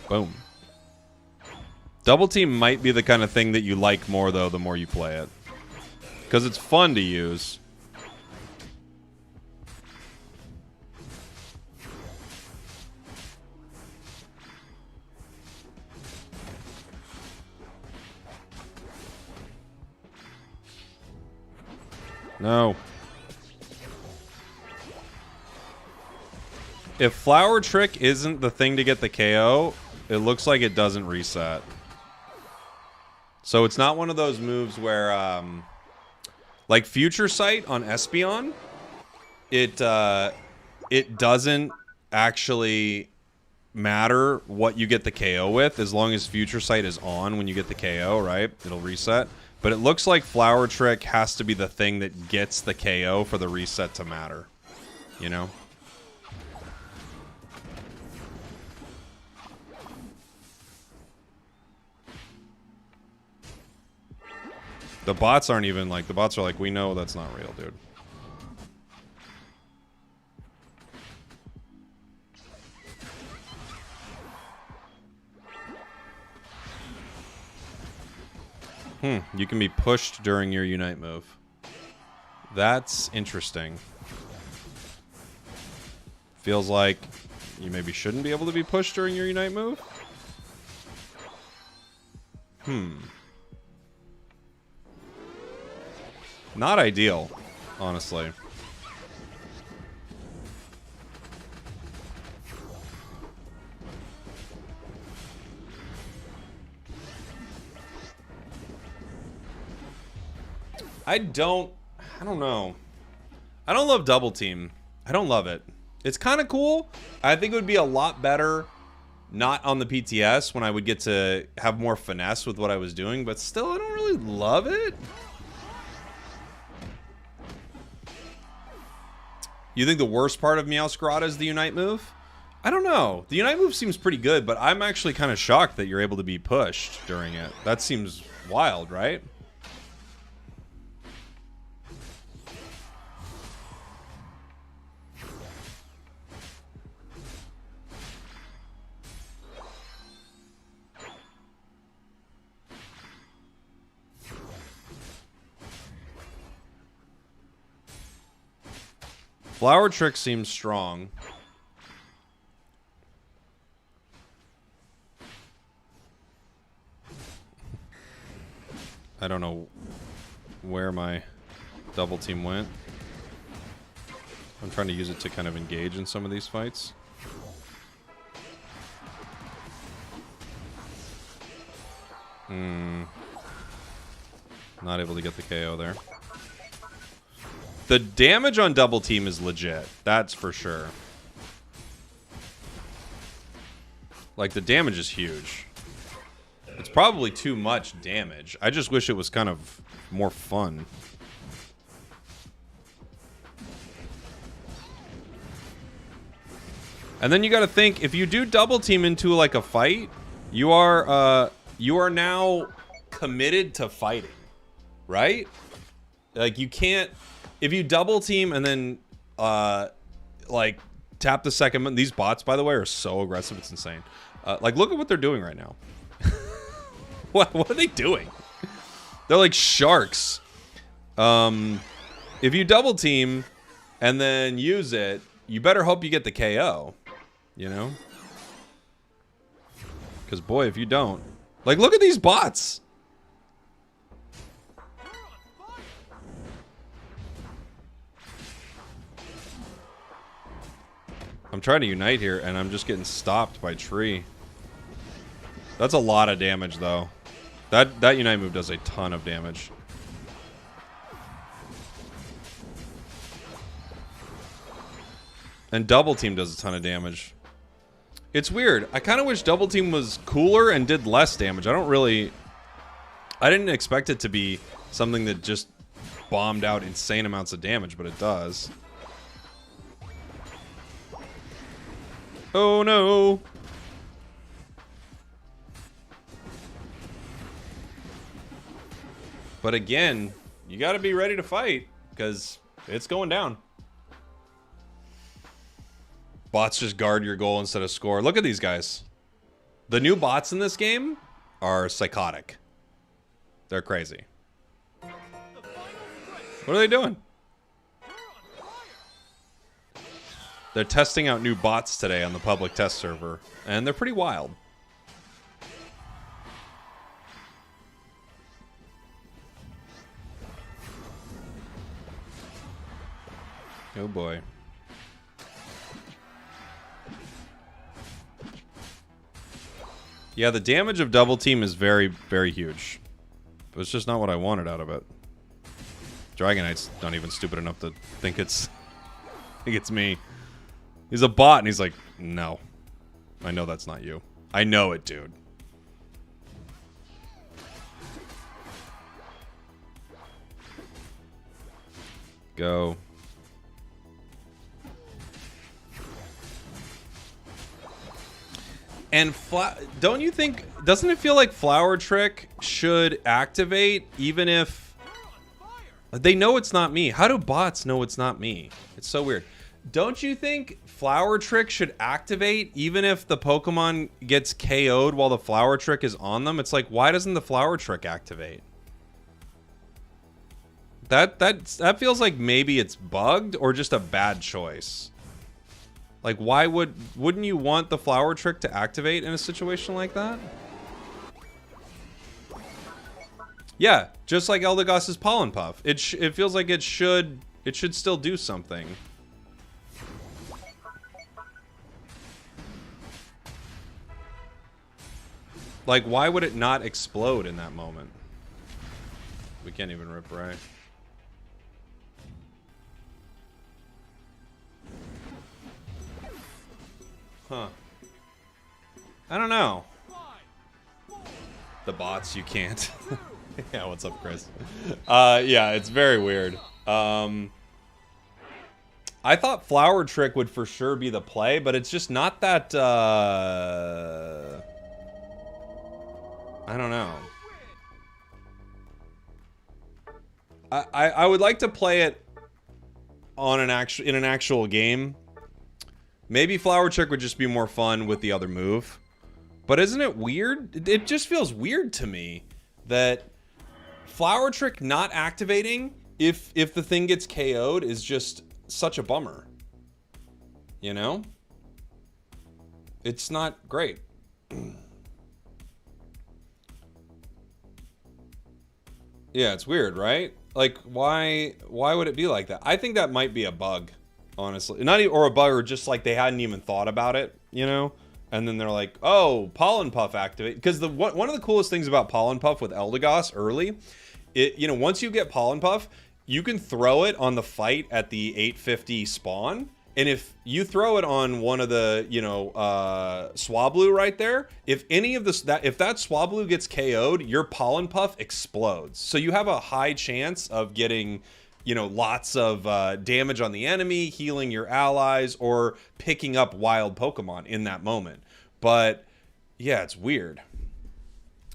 Speaker 1: Boom. Double team might be the kind of thing that you like more, though, the more you play it. Because it's fun to use. No. If Flower Trick isn't the thing to get the KO, it looks like it doesn't reset. So it's not one of those moves where, like Future Sight on Espeon, it doesn't actually matter what you get the KO with, as long as Future Sight is on when you get the KO, right? It'll reset. But it looks like Flower Trick has to be the thing that gets the KO for the reset to matter. You know? The bots aren't even like, the bots are like, we know that's not real, dude. You can be pushed during your Unite move. That's interesting. Feels like you maybe shouldn't be able to be pushed during your Unite move. Not ideal, honestly. I don't know. I don't love double team. I don't love it. It's kind of cool. I think it would be a lot better not on the PTS when I would get to have more finesse with what I was doing, but still I don't really love it. You think the worst part of Meowscarada is the Unite move? I don't know. The Unite move seems pretty good, but I'm actually kind of shocked that you're able to be pushed during it. That seems wild, right? Flower Trick seems strong. I don't know where my double team went. I'm trying to use it to kind of engage in some of these fights. Not able to get the KO there. The damage on double team is legit. That's for sure. Like, the damage is huge. It's probably too much damage. I just wish it was kind of more fun. And then you got to think, if you do double team into like a fight, you are now committed to fighting, right? Like, you can't, if you double team and then like tap the second button. These bots, by the way, are so aggressive, it's insane. Like, look at what they're doing right now. What are they doing? They're like sharks. If you double team and then use it, you better hope you get the KO. You know? Because, boy, if you don't... Like, look at these bots! I'm trying to unite here, and I'm just getting stopped by tree. That's a lot of damage, though. That unite move does a ton of damage. And double team does a ton of damage. It's weird. I kind of wish double team was cooler and did less damage. I didn't expect it to be something that just bombed out insane amounts of damage, but it does. Oh no! But again, you gotta be ready to fight, because it's going down. Bots just guard your goal instead of score. Look at these guys. The new bots in this game are psychotic. They're crazy. What are they doing? They're testing out new bots today on the public test server, and they're pretty wild. Oh boy. Yeah, the damage of double team is very, very huge. But it's just not what I wanted out of it. Dragon Knight's not even stupid enough to think it's me. He's a bot, and he's like, no. I know that's not you. I know it, dude. Go. And don't you think, doesn't it feel like Flower Trick should activate even if they know it's not me? How do bots know it's not me? It's so weird. Don't you think Flower Trick should activate even if the Pokemon gets KO'd while the Flower Trick is on them? It's like, why doesn't the Flower Trick activate? That feels like maybe it's bugged or just a bad choice. Like, why wouldn't you want the Flower Trick to activate in a situation like that? Yeah, just like Eldegoss's Pollen Puff. It feels like it should still do something. Like, why would it not explode in that moment? We can't even rip right. Huh. I don't know. The bots, you can't. Yeah, what's up, Chris? Yeah, it's very weird. I thought Flower Trick would for sure be the play, but it's just not that, I don't know. I would like to play it on in an actual game. Maybe Flower Trick would just be more fun with the other move. But isn't it weird? It just feels weird to me that Flower Trick not activating if the thing gets KO'd is just such a bummer. You know? It's not great. Yeah, it's weird, right? Like, why would it be like that? I think that might be a bug, honestly. Not even, or a bug, or just like they hadn't even thought about it, you know? And then they're like, oh, Pollen Puff activate. Because one of the coolest things about Pollen Puff with Eldegoss early, once you get Pollen Puff, you can throw it on the fight at the 850 spawn. And if you throw it on one of the, Swablu right there, if any of this, if that Swablu gets KO'd, your Pollen Puff explodes. So you have a high chance of getting, lots of damage on the enemy, healing your allies, or picking up wild Pokemon in that moment. But yeah, it's weird.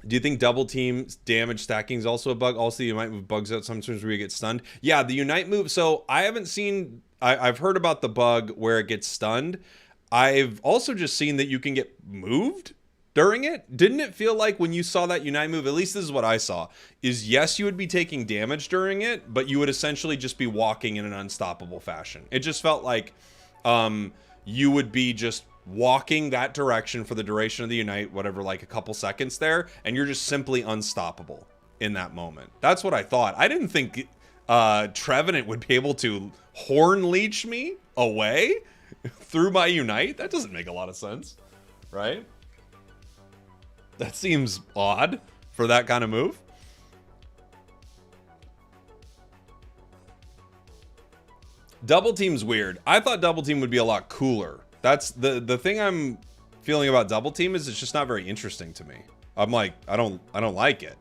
Speaker 1: Do you think double team damage stacking is also a bug? Also, you might move bugs out sometimes where you get stunned. Yeah, the Unite move. So I haven't seen. I've heard about the bug where it gets stunned. I've also just seen that you can get moved during it. Didn't it feel like when you saw that Unite move, at least this is what I saw, is yes, you would be taking damage during it, but you would essentially just be walking in an unstoppable fashion. It just felt like you would be just walking that direction for the duration of the Unite, whatever, like a couple seconds there, and you're just simply unstoppable in that moment. That's what I thought. I didn't think Trevenant would be able to horn leech me away through my Unite. That doesn't make a lot of sense, right? That seems odd for that kind of move. Double Team's weird. I thought Double Team would be a lot cooler. That's the thing I'm feeling about Double Team is it's just not very interesting to me. I'm like, I don't like it.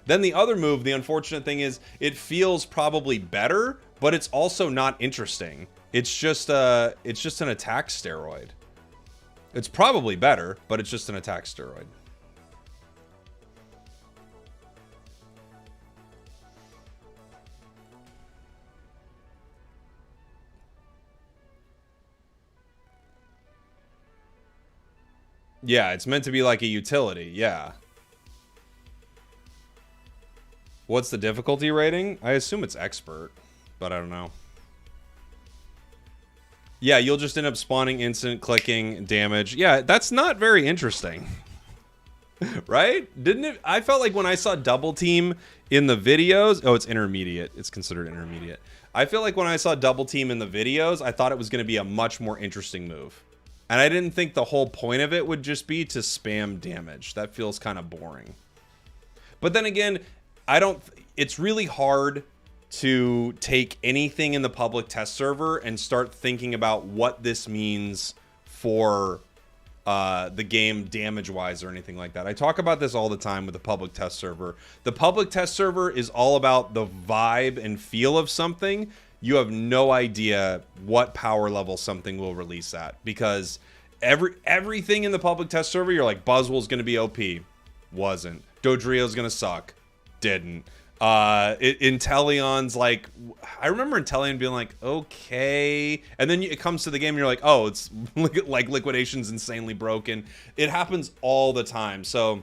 Speaker 1: Then the other move, the unfortunate thing is it feels probably better, but it's also not interesting. It's just an attack steroid. It's probably better, but it's just an attack steroid. Yeah, it's meant to be like a utility, yeah. What's the difficulty rating? I assume it's expert, but I don't know. Yeah, you'll just end up spawning instant clicking damage. Yeah, that's not very interesting. Right? Didn't it? I felt like when I saw Double Team in the videos, oh, it's intermediate. It's considered intermediate. I feel like when I saw Double Team in the videos, I thought it was going to be a much more interesting move. And I didn't think the whole point of it would just be to spam damage. That feels kind of boring. But then again, it's really hard to take anything in the public test server and start thinking about what this means for the game damage-wise or anything like that. I talk about this all the time with the public test server. The public test server is all about the vibe and feel of something. You have no idea what power level something will release at, because everything in the public test server, you're like, Buzzwole's going to be OP. Wasn't. Dodrio's going to suck. Didn't. Inteleon's like, I remember Inteleon being like, okay. And then it comes to the game and you're like, oh, it's like Liquidation's insanely broken. It happens all the time. So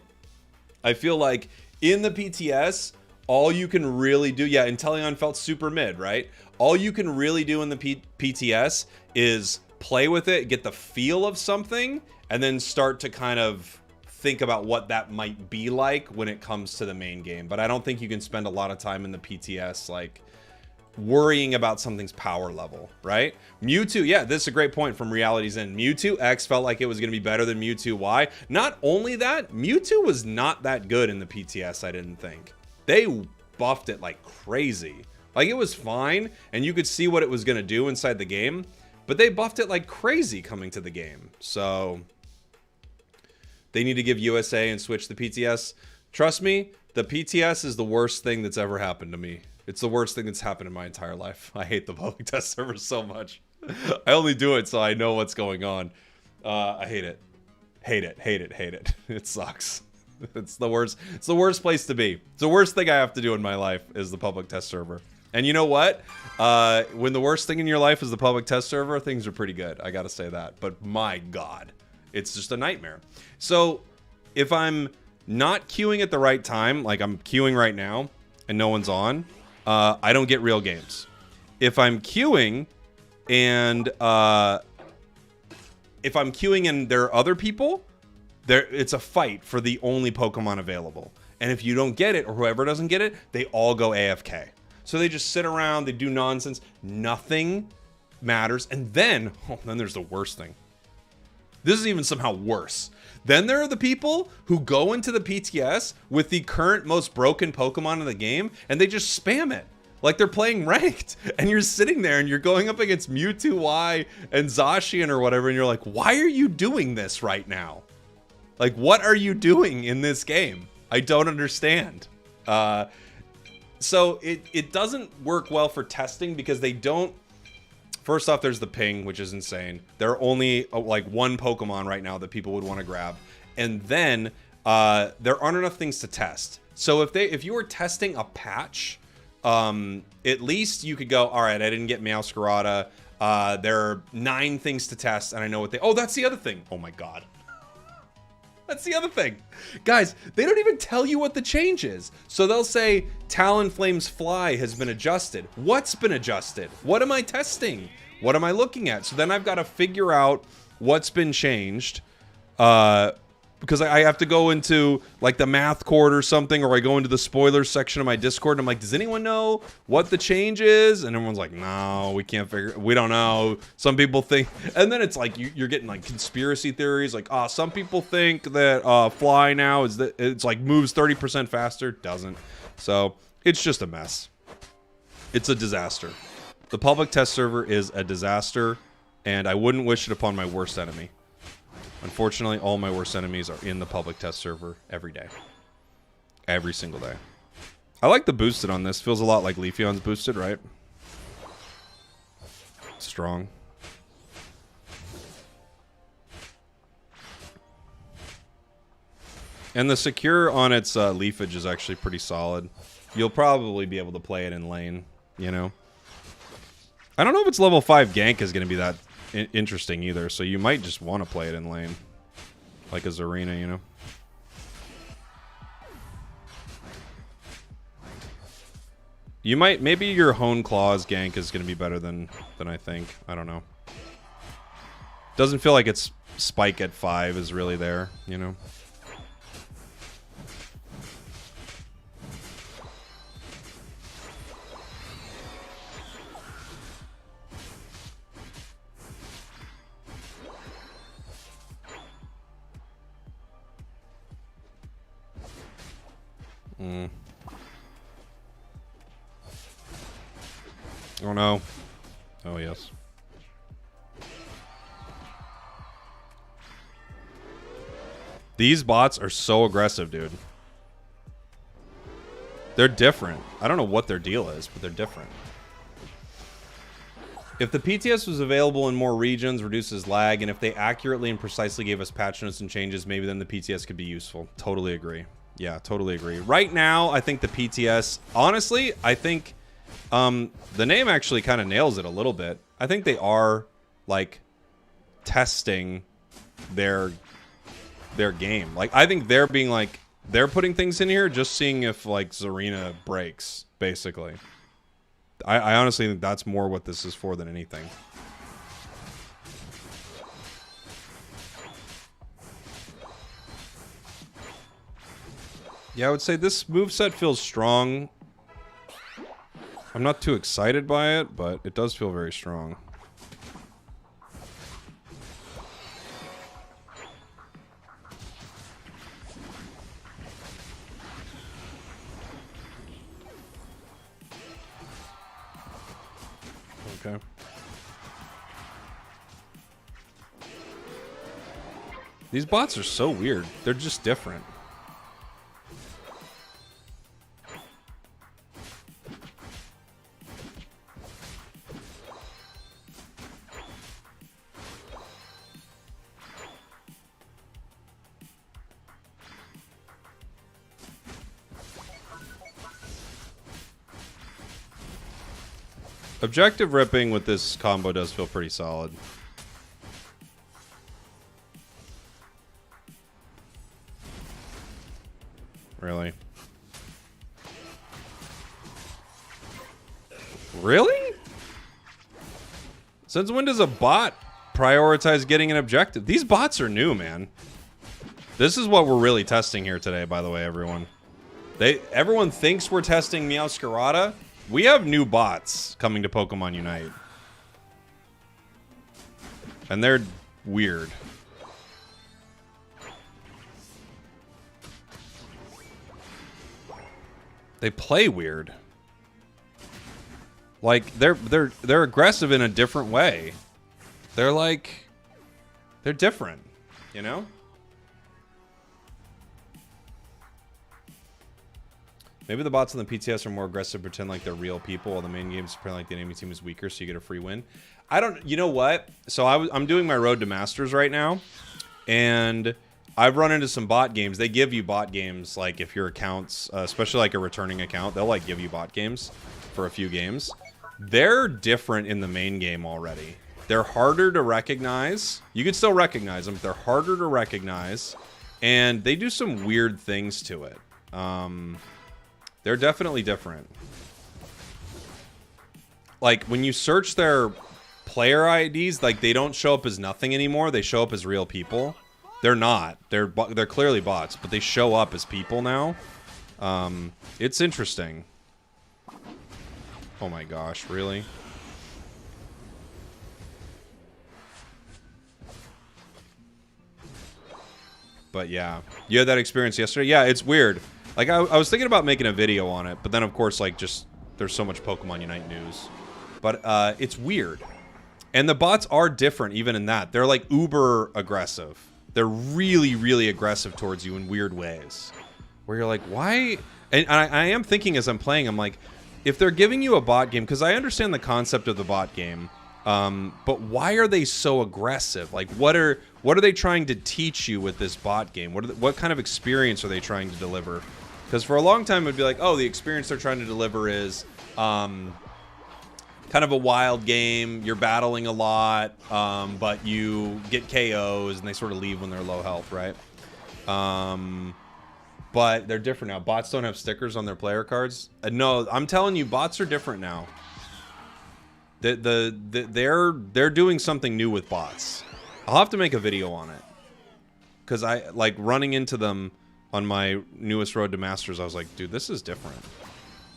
Speaker 1: I feel like in the PTS, all you can really do, yeah, Inteleon felt super mid, right? All you can really do in the PTS is play with it, get the feel of something, and then start to kind of think about what that might be like when it comes to the main game. But I don't think you can spend a lot of time in the PTS like worrying about something's power level, right? Mewtwo, yeah, this is a great point from Reality's End. Mewtwo X felt like it was going to be better than Mewtwo Y. Not only that, Mewtwo was not that good in the PTS, I didn't think. They buffed it like crazy. Like, it was fine, and you could see what it was going to do inside the game, but they buffed it like crazy coming to the game. So they need to give USA and switch the PTS. Trust me, the PTS is the worst thing that's ever happened to me. It's the worst thing that's happened in my entire life. I hate the public test server so much. I only do it so I know what's going on. I hate it. Hate it, hate it, hate it. It sucks. It's the worst. It's the worst place to be. It's the worst thing I have to do in my life is the public test server. And you know what? When the worst thing in your life is the public test server, things are pretty good. I gotta say that. But my God, it's just a nightmare. So if I'm not queuing at the right time, like I'm queuing right now and no one's on, I don't get real games. If I'm queuing and there are other people, it's a fight for the only Pokemon available. And if you don't get it, or whoever doesn't get it, they all go AFK. So they just sit around, they do nonsense, nothing matters. And then there's the worst thing. This is even somehow worse. Then there are the people who go into the PTS with the current most broken Pokemon in the game, and they just spam it. Like they're playing ranked, and you're sitting there and you're going up against Mewtwo Y and Zacian or whatever, and you're like, why are you doing this right now? Like, what are you doing in this game? I don't understand. So it doesn't work well for testing because they don't... First off, there's the ping, which is insane. There are only like one Pokemon right now that people would want to grab. And then there aren't enough things to test. So if you were testing a patch, at least you could go, all right, I didn't get Meowscarada. There are 9 things to test, and I know what they... Oh, that's the other thing. Oh my God. That's the other thing. Guys, they don't even tell you what the change is. So they'll say Talonflame's Fly has been adjusted. What's been adjusted? What am I testing? What am I looking at? So then I've got to figure out what's been changed. Because I have to go into like the math court or something, or I go into the spoilers section of my Discord and I'm like, does anyone know what the change is? And everyone's like, no, we can't we don't know. Some people think, and then it's like you're getting like conspiracy theories, like, some people think that Fly now is that it's like moves 30% faster. Doesn't. So it's just a mess. It's a disaster. The public test server is a disaster, and I wouldn't wish it upon my worst enemy. Unfortunately, all my worst enemies are in the public test server every day. Every single day. I like the boosted on this. Feels a lot like Leafeon's boosted, right? Strong. And the secure on its leafage is actually pretty solid. You'll probably be able to play it in lane, you know? I don't know if its level 5 gank is going to be that interesting either, so you might just want to play it in lane. Like a Zarina, you know? You might, maybe your Hone Claws gank is going to be better than I think. I don't know. Doesn't feel like its spike at 5 is really there, you know? Oh no. Oh yes. These bots are so aggressive, dude. They're different. I don't know what their deal is, but they're different. If the PTS was available in more regions, reduces lag, and if they accurately and precisely gave us patch notes and changes, maybe then the PTS could be useful. Totally agree. Yeah, totally agree. Right now, I think the PTS... Honestly, I think... the name actually kind of nails it a little bit. I think they are, like, testing their game. Like, I think they're being, like... They're putting things in here just seeing if, like, Zarina breaks, basically. I honestly think that's more what this is for than anything. Yeah, I would say this moveset feels strong. I'm not too excited by it, but it does feel very strong. Okay. These bots are so weird. They're just different. Objective ripping with this combo does feel pretty solid. Really? Really? Since when does a bot prioritize getting an objective? These bots are new, man. This is what we're really testing here today, by the way, everyone. Everyone thinks we're testing Meowscarada. We have new bots coming to Pokemon Unite. And they're weird. They play weird. Like they're aggressive in a different way. They're different, you know? Maybe the bots on the PTS are more aggressive, pretend like they're real people, while the main games pretend like the enemy team is weaker, so you get a free win. I don't, you know what? So I'm doing my Road to Masters right now, and I've run into some bot games. They give you bot games, like if your accounts, especially like a returning account, they'll like give you bot games for a few games. They're different in the main game already. They're harder to recognize. You can still recognize them, but they're harder to recognize, and they do some weird things to it. They're definitely different. Like, when you search their player IDs, like, they don't show up as nothing anymore. They show up as real people. They're not. They're clearly bots, but they show up as people now. It's interesting. Oh my gosh, really? But yeah. You had that experience yesterday? Yeah, it's weird. Like, I was thinking about making a video on it, but then, of course, like, just, there's so much Pokemon Unite news. But, it's weird. And the bots are different, even in that. They're, like, uber aggressive. They're really, really aggressive towards you in weird ways. Where you're like, why? And I am thinking as I'm playing, I'm like, if they're giving you a bot game, because I understand the concept of the bot game, but why are they so aggressive? Like, what are they trying to teach you with this bot game? What kind of experience are they trying to deliver? Because for a long time, it would be like, oh, the experience they're trying to deliver is kind of a wild game. You're battling a lot, but you get KOs, and they sort of leave when they're low health, right? But they're different now. Bots don't have stickers on their player cards. No, I'm telling you, bots are different now. They're doing something new with bots. I'll have to make a video on it. Because I, like, running into them on my newest Road to Masters, I was like, dude, this is different.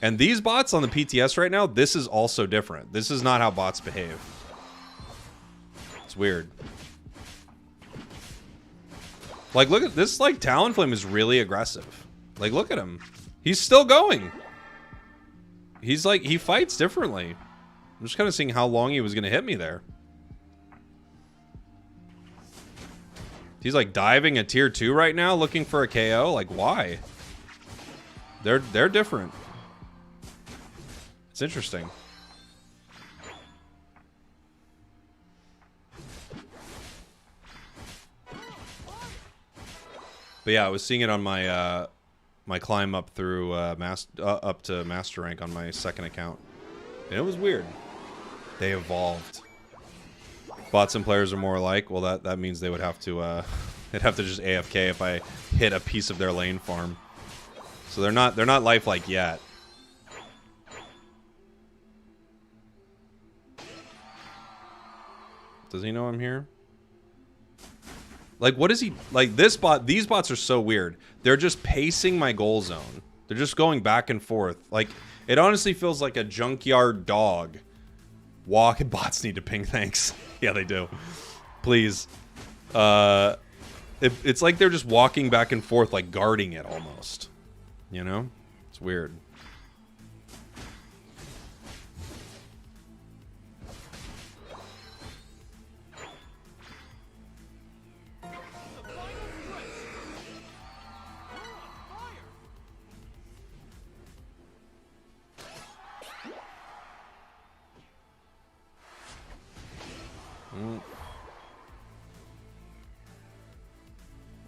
Speaker 1: And these bots on the PTS right now, this is also different. This is not how bots behave. It's weird. Like, look at this, like, Talonflame is really aggressive. Like, look at him. He's still going. He's like, he fights differently. I'm just kind of seeing how long he was going to hit me there. He's like diving a tier 2 right now, looking for a KO. Like, why? They're different. It's interesting. But yeah, I was seeing it on my my climb up through up to master rank on my second account, and it was weird. They evolved. Bots and players are more alike. Well, that means they would have to they'd have to just AFK if I hit a piece of their lane farm. So they're not lifelike yet. Does he know I'm here? Like, what is he like? These bots are so weird. They're just pacing my goal zone. They're just going back and forth. Like, it honestly feels like a junkyard dog. Walk and bots need to ping, thanks. Yeah, they do. Please. It's like they're just walking back and forth, like guarding it almost. You know? It's weird.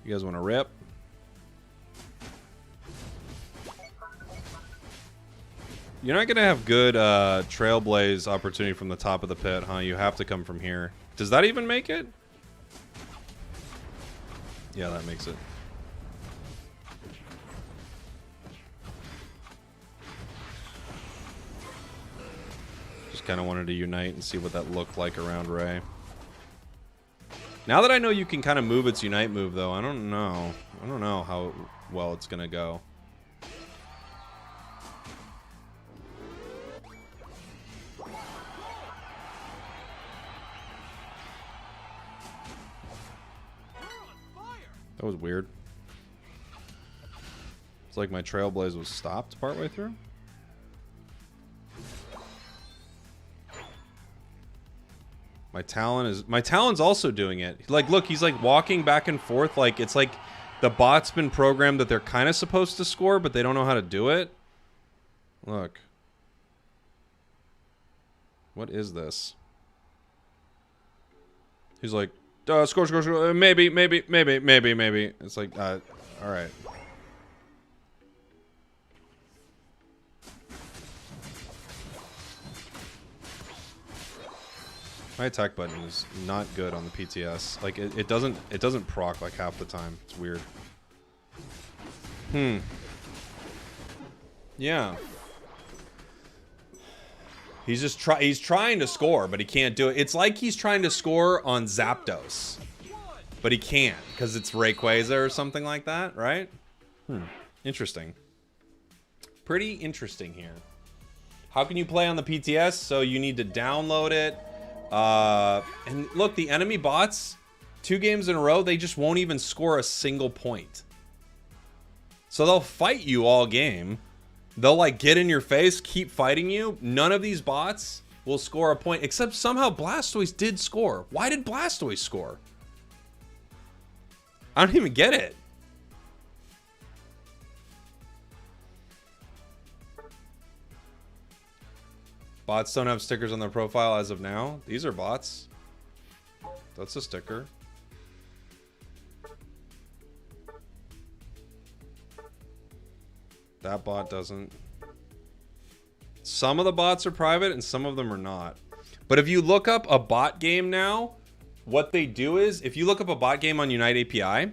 Speaker 1: You guys want to rip? You're not gonna have good Trailblaze opportunity from the top of the pit, huh? You have to come from here. Does that even make it? Yeah, that makes it. Just kind of wanted to unite and see what that looked like around Ray. Now that I know you can kind of move its unite move, though, I don't know. I don't know how well it's gonna go. That was weird. It's like my Trailblaze was stopped partway through. My Talon's also doing it. Like, look, he's like walking back and forth. Like, it's like the bot's been programmed that they're kind of supposed to score, but they don't know how to do it. Look. What is this? He's like, score, score, score. Maybe. It's like, all right. My attack button is not good on the PTS. Like it doesn't proc like half the time. It's weird. Yeah. He's trying to score, but he can't do it. It's like he's trying to score on Zapdos, but he can't because it's Rayquaza or something like that, right? Interesting. Pretty interesting here. How can you play on the PTS? So you need to download it. And look, the enemy bots, 2 games in a row, they just won't even score a single point. So they'll fight you all game. They'll like get in your face, keep fighting you. None of these bots will score a point, except somehow Blastoise did score. Why did Blastoise score? I don't even get it. Bots don't have stickers on their profile as of now. These are bots. That's a sticker. That bot doesn't. Some of the bots are private and some of them are not. But if you look up a bot game now, what they do is, if you look up a bot game on Unite API,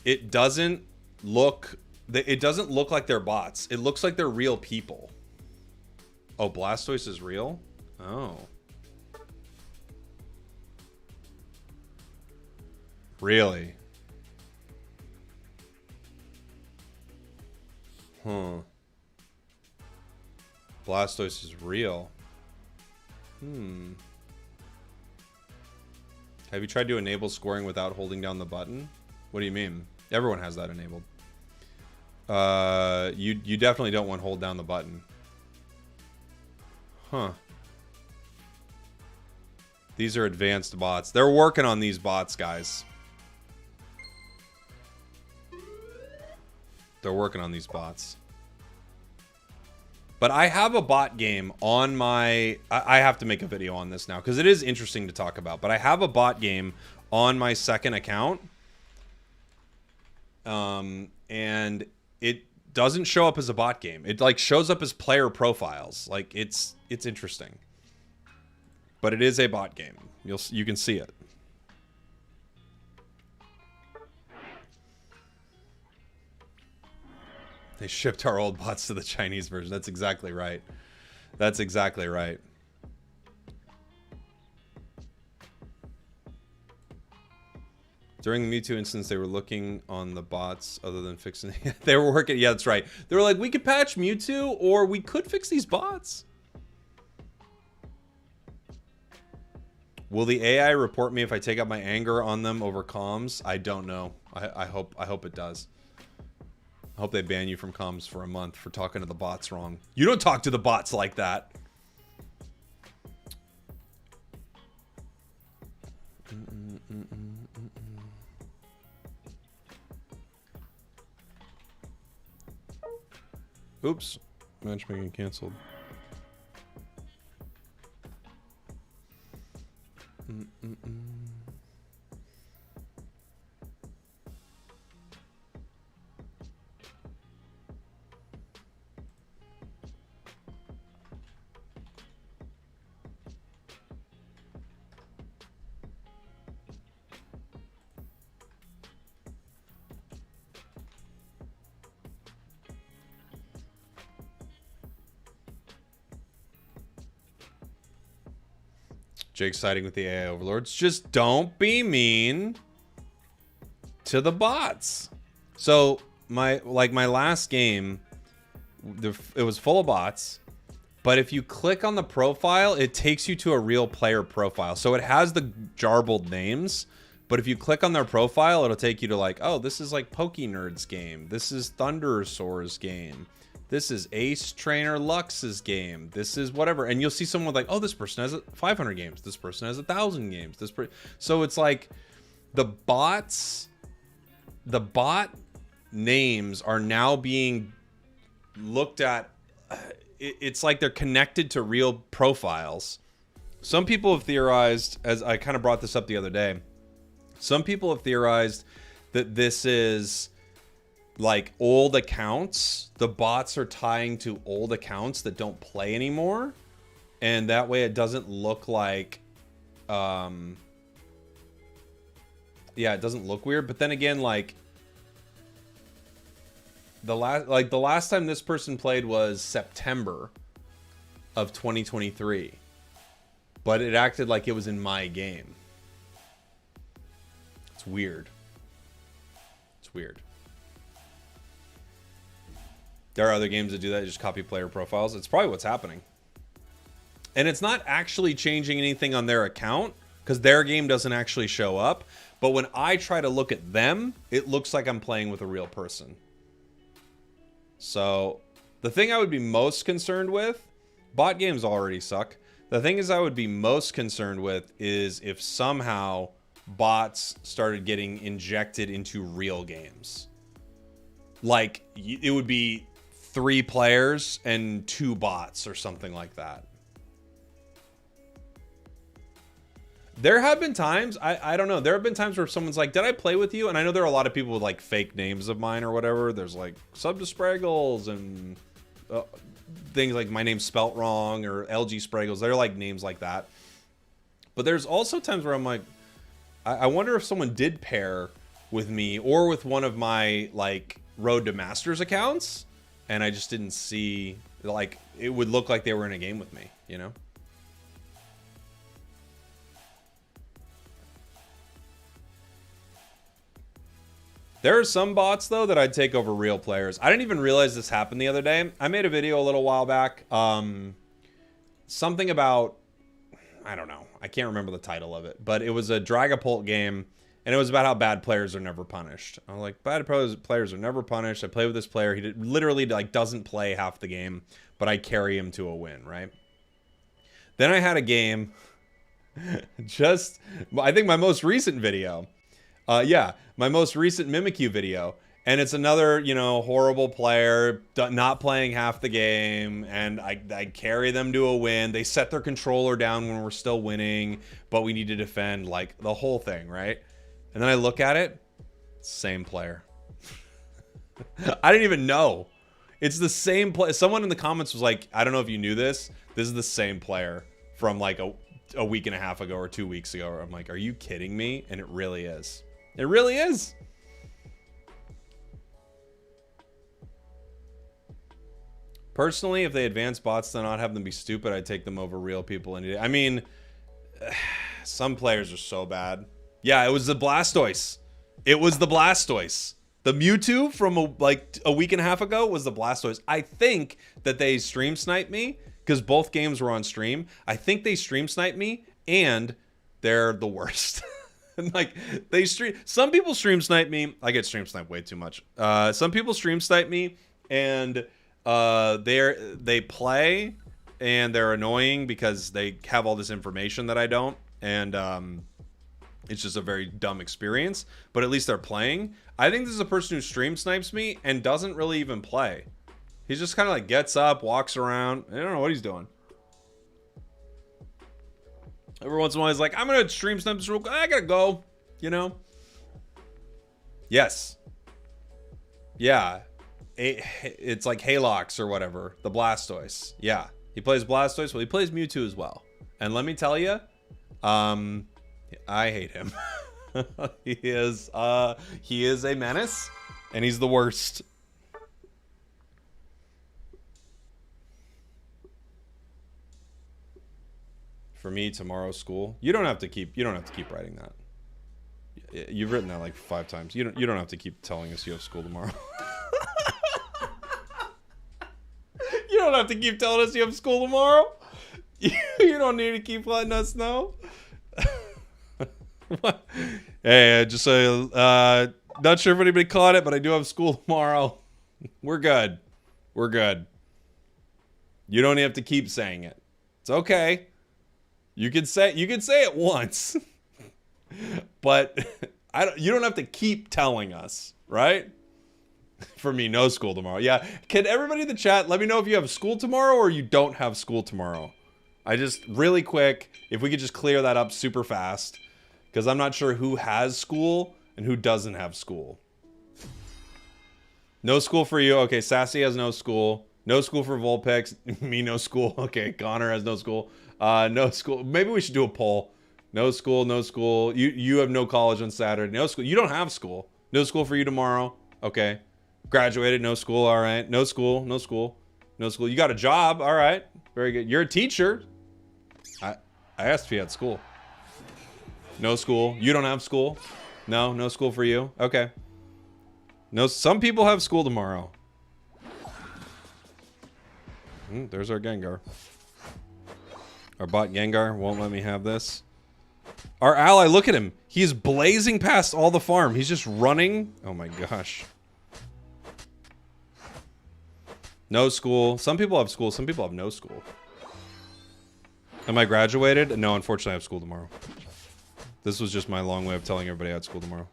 Speaker 1: it doesn't look like they're bots. It looks like they're real people. Oh, Blastoise is real? Oh. Really? Huh. Blastoise is real. Have you tried to enable scoring without holding down the button? What do you mean? Everyone has that enabled. You definitely don't want to hold down the button. Huh. These are advanced bots. They're working on these bots, guys. They're working on these bots. But I have a bot game on my... I have to make a video on this now, because it is interesting to talk about. But I have a bot game on my second account. And it doesn't show up as a bot game. It like shows up as player profiles. Like it's interesting. But it is a bot game. You can see it. They shipped our old bots to the Chinese version. That's exactly right. That's exactly right. During the Mewtwo instance, they were looking on the bots other than fixing... They were working... Yeah, that's right. They were like, we could patch Mewtwo, or we could fix these bots. Will the AI report me if I take out my anger on them over comms? I don't know. I hope it does. I hope they ban you from comms for a month for talking to the bots wrong. You don't talk to the bots like that. Oops. Matchmaking canceled. Jake siding with the AI overlords. Just don't be mean to the bots. So my last game, it was full of bots, but if you click on the profile, it takes you to a real player profile. So it has the jarbled names, but if you click on their profile, it'll take you to like, oh, this is like PokeNerd's game. This is Thundersaur's game. This is Ace Trainer Lux's game. This is whatever. And you'll see someone like, oh, this person has 500 games. This person has 1,000 games. So it's like the bot names are now being looked at. It's like they're connected to real profiles. Some people have theorized, as I kind of brought this up the other day, some people have theorized that this is like old accounts. The bots are tying to old accounts that don't play anymore. And that way it doesn't look like, yeah, it doesn't look weird. But then again, like the last time this person played was September of 2023. But it acted like it was in my game. It's weird. It's weird. There are other games that do that, just copy player profiles. It's probably what's happening. And it's not actually changing anything on their account because their game doesn't actually show up. But when I try to look at them, it looks like I'm playing with a real person. So the thing I would be most concerned with, bot games already suck. The thing is I would be most concerned with is if somehow bots started getting injected into real games. Like it would be 3 players and 2 bots or something like that. There have been times, I don't know, there have been times where someone's like, did I play with you? And I know there are a lot of people with like fake names of mine or whatever. There's like sub to spragels and things like my name's spelt wrong or LG spragels. They're like names like that. But there's also times where I'm like, I wonder if someone did pair with me or with one of my like Road to Masters accounts. And I just didn't see, like, it would look like they were in a game with me, you know? There are some bots, though, that I'd take over real players. I didn't even realize this happened the other day. I made a video a little while back. Something about, I don't know. I can't remember the title of it. But it was a Dragapult game. And it was about how bad players are never punished. I was like, bad players are never punished. I play with this player. He literally like doesn't play half the game. But I carry him to a win, right? Then I had a game. I think my most recent video. Yeah, my most recent Mimikyu video. And it's another, you know, horrible player, not playing half the game, and I carry them to a win. They set their controller down when we're still winning, but we need to defend, like, the whole thing, right? And then I look at it, same player. I didn't even know. It's the same player. Someone in the comments was like, I don't know if you knew this. This is the same player from, like, a week and a half ago or 2 weeks ago. I'm like, are you kidding me? And it really is. It really is. Personally, if they advance bots to not have them be stupid, I'd take them over real people any day. I mean, some players are so bad. Yeah, it was the Blastoise. It was the Blastoise. The Mewtwo from a week and a half ago was the Blastoise. I think that they stream sniped me because both games were on stream. I think they stream sniped me and they're the worst. Like some people stream snipe me. I get stream sniped way too much. Some people stream snipe me and they play and they're annoying because they have all this information that I don't, and it's just a very dumb experience, but at least they're playing. I think this is a person who stream snipes me and doesn't really even play. He's just kind of like gets up, walks around. I don't know what he's doing. Every once in a while, he's like, I'm going to stream snipe this real quick. I got to go, you know? Yes. Yeah. It's like Halox or whatever. The Blastoise. Yeah. He plays Blastoise. Well, he plays Mewtwo as well. And let me tell you, I hate him. He is a menace, and he's the worst. For me, tomorrow's school. You don't have to keep writing that. You've written that like 5 times. You don't have to keep telling us you have school tomorrow. You don't have to keep telling us you have school tomorrow. You don't need to keep letting us know. Hey, just not sure if anybody caught it, but I do have school tomorrow. We're good. We're good. You don't have to keep saying it. It's okay. You can say it once. But you don't have to keep telling us, right? For me, no school tomorrow. Yeah. Can everybody in the chat let me know if you have school tomorrow or you don't have school tomorrow? I just, really quick, if we could just clear that up super fast. Because I'm not sure who has school and who doesn't have school. No school for you. Okay, Sassy has no school. No school for Vulpix. Me, no school. Okay, Connor has no school. No school. Maybe we should do a poll. No school, no school. You have no college on Saturday. No school. You don't have school. No school for you tomorrow. Okay. Graduated, no school. All right. No school, no school. No school. You got a job. All right. Very good. You're a teacher. I asked if you had school. No school. You don't have school? No school for you. Okay. No, some people have school tomorrow. There's our Gengar. Our bot Gengar won't let me have this. Our ally, look at him. He's blazing past all the farm. He's just running. Oh my gosh. No school. Some people have school. Some people have no school. Am I graduated? No, unfortunately I have school tomorrow. This was just my long way of telling everybody I had school tomorrow.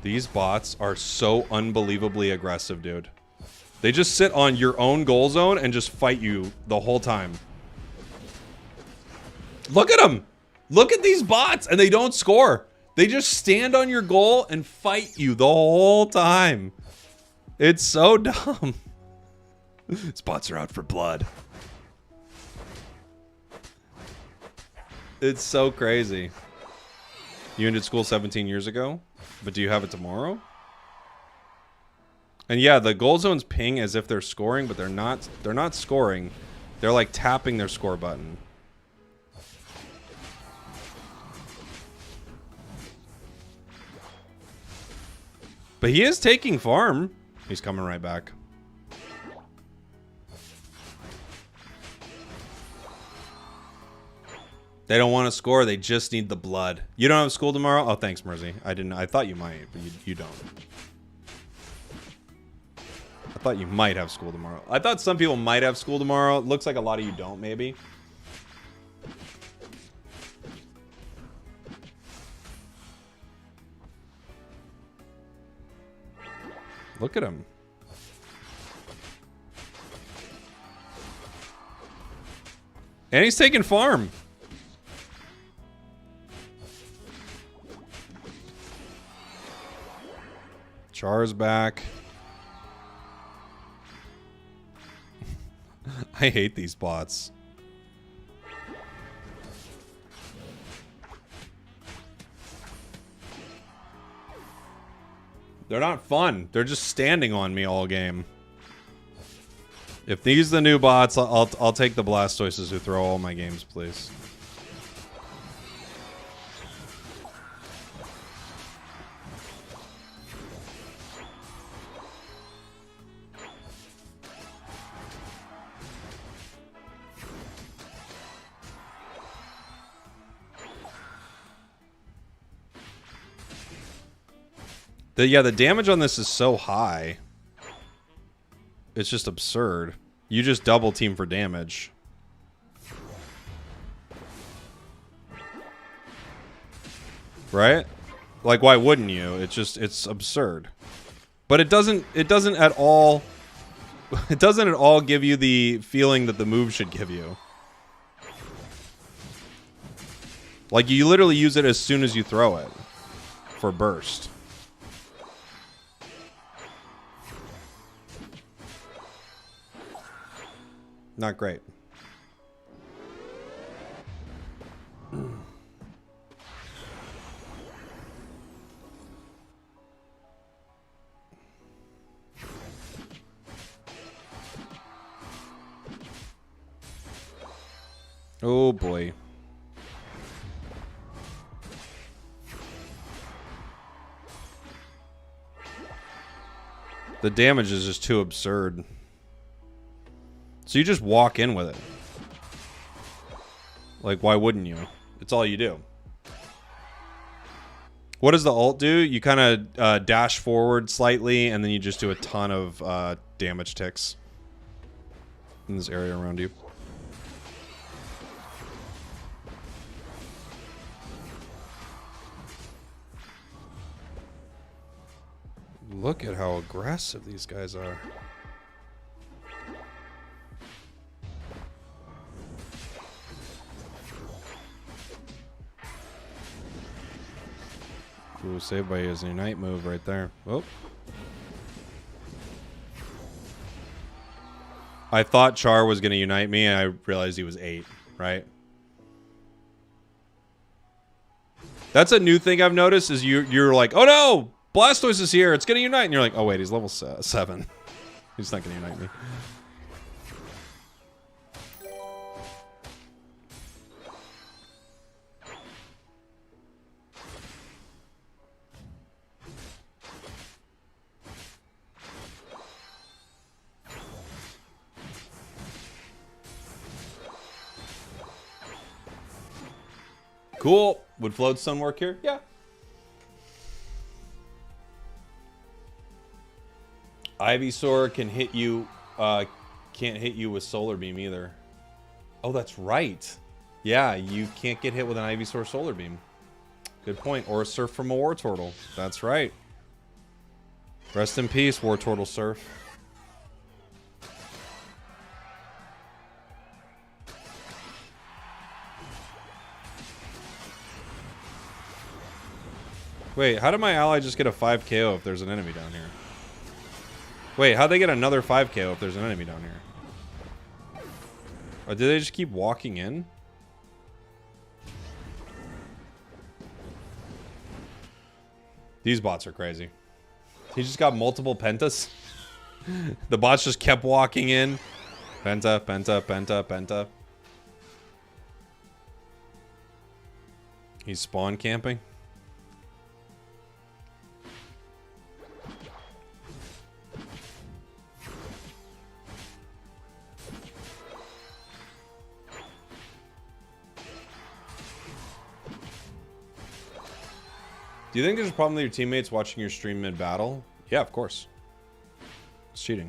Speaker 1: These bots are so unbelievably aggressive, dude. They just sit on your own goal zone and just fight you the whole time. Look at them! Look at these bots, and they don't score. They just stand on your goal and fight you the whole time. It's so dumb. These bots are out for blood. It's so crazy. You ended school 17 years ago, but do you have it tomorrow? And yeah, the goal zones ping as if they're scoring, but they're not scoring. They're like tapping their score button. But he is taking farm. He's coming right back. They don't want to score. They just need the blood. You don't have school tomorrow? Oh, thanks, Mersey. I didn't. I thought you might, but you don't. I thought you might have school tomorrow. I thought some people might have school tomorrow. It looks like a lot of you don't, maybe. Look at him. And he's taking farm. Char's back. I hate these bots. They're not fun. They're just standing on me all game. If these are the new bots, I'll take the Blastoises who throw all my games, please. Yeah, the damage on this is so high. It's just absurd. You just double team for damage. Right? Like, why wouldn't you? It's absurd. But it doesn't at all give you the feeling that the move should give you. Like, you literally use it as soon as you throw it for burst. Not great. Oh boy. The damage is just too absurd. So you just walk in with it. Like, why wouldn't you? It's all you do. What does the ult do? You kind of dash forward slightly, and then you just do a ton of damage ticks in this area around you. Look at how aggressive these guys are. Ooh, saved by his Unite move right there. Oh. I thought Char was going to Unite me, and I realized he was 8, right? That's a new thing I've noticed, is you're like, oh no! Blastoise is here, it's going to Unite! And you're like, oh wait, he's level 7. He's not going to Unite me. Cool. Would Floatstone work here? Yeah. Ivysaur can hit you, can't hit you with Solar Beam either. Oh, that's right. Yeah, you can't get hit with an Ivysaur Solar Beam. Good point. Or a Surf from a Wartortle. That's right. Rest in peace, Wartortle Surf. Wait, how did my ally just get a 5 KO if there's an enemy down here? Wait, how'd they get another 5 KO if there's an enemy down here? Or did they just keep walking in? These bots are crazy. He just got multiple pentas. The bots just kept walking in. Penta, penta, penta, penta. He's spawn camping. Do you think there's a problem with your teammates watching your stream mid-battle? Yeah, of course. It's cheating.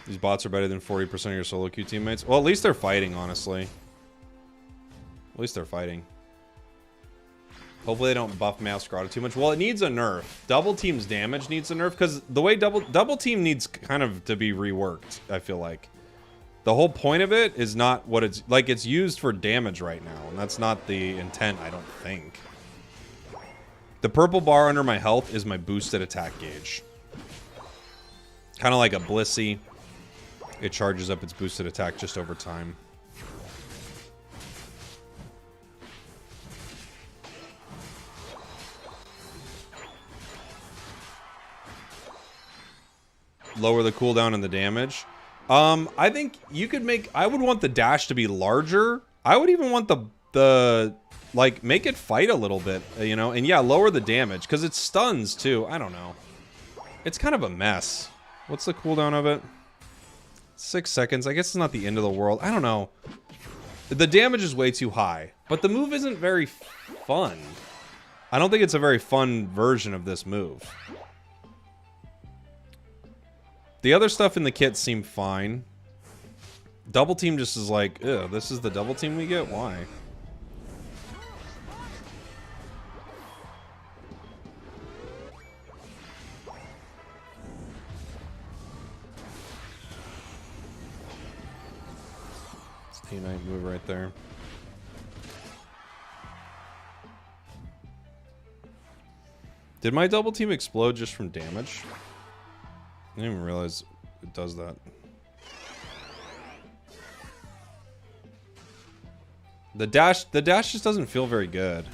Speaker 1: These bots are better than 40% of your solo queue teammates. Well, at least they're fighting, honestly. At least they're fighting. Hopefully they don't buff Meowscarada too much. Well, it needs a nerf. Double team's damage needs a nerf, because the way double team needs kind of to be reworked, I feel like. The whole point of it is not what it's like. It's used for damage right now, and that's not the intent, I don't think. The purple bar under my health is my boosted attack gauge. Kind of like a Blissey. It charges up its boosted attack just over time. Lower the cooldown and the damage. I think you could make... I would want the dash to be larger. I would even want the like, make it fight a little bit, you know? And yeah, lower the damage, because it stuns, too. I don't know. It's kind of a mess. What's the cooldown of it? 6 seconds. I guess it's not the end of the world. I don't know. The damage is way too high, but the move isn't very fun. I don't think it's a very fun version of this move. The other stuff in the kit seemed fine. Double team just is like, ew, this is the double team we get? Why? It's a T-Knight move right there. Did my double team explode just from damage? I didn't even realize it does that. The dash just doesn't feel very good.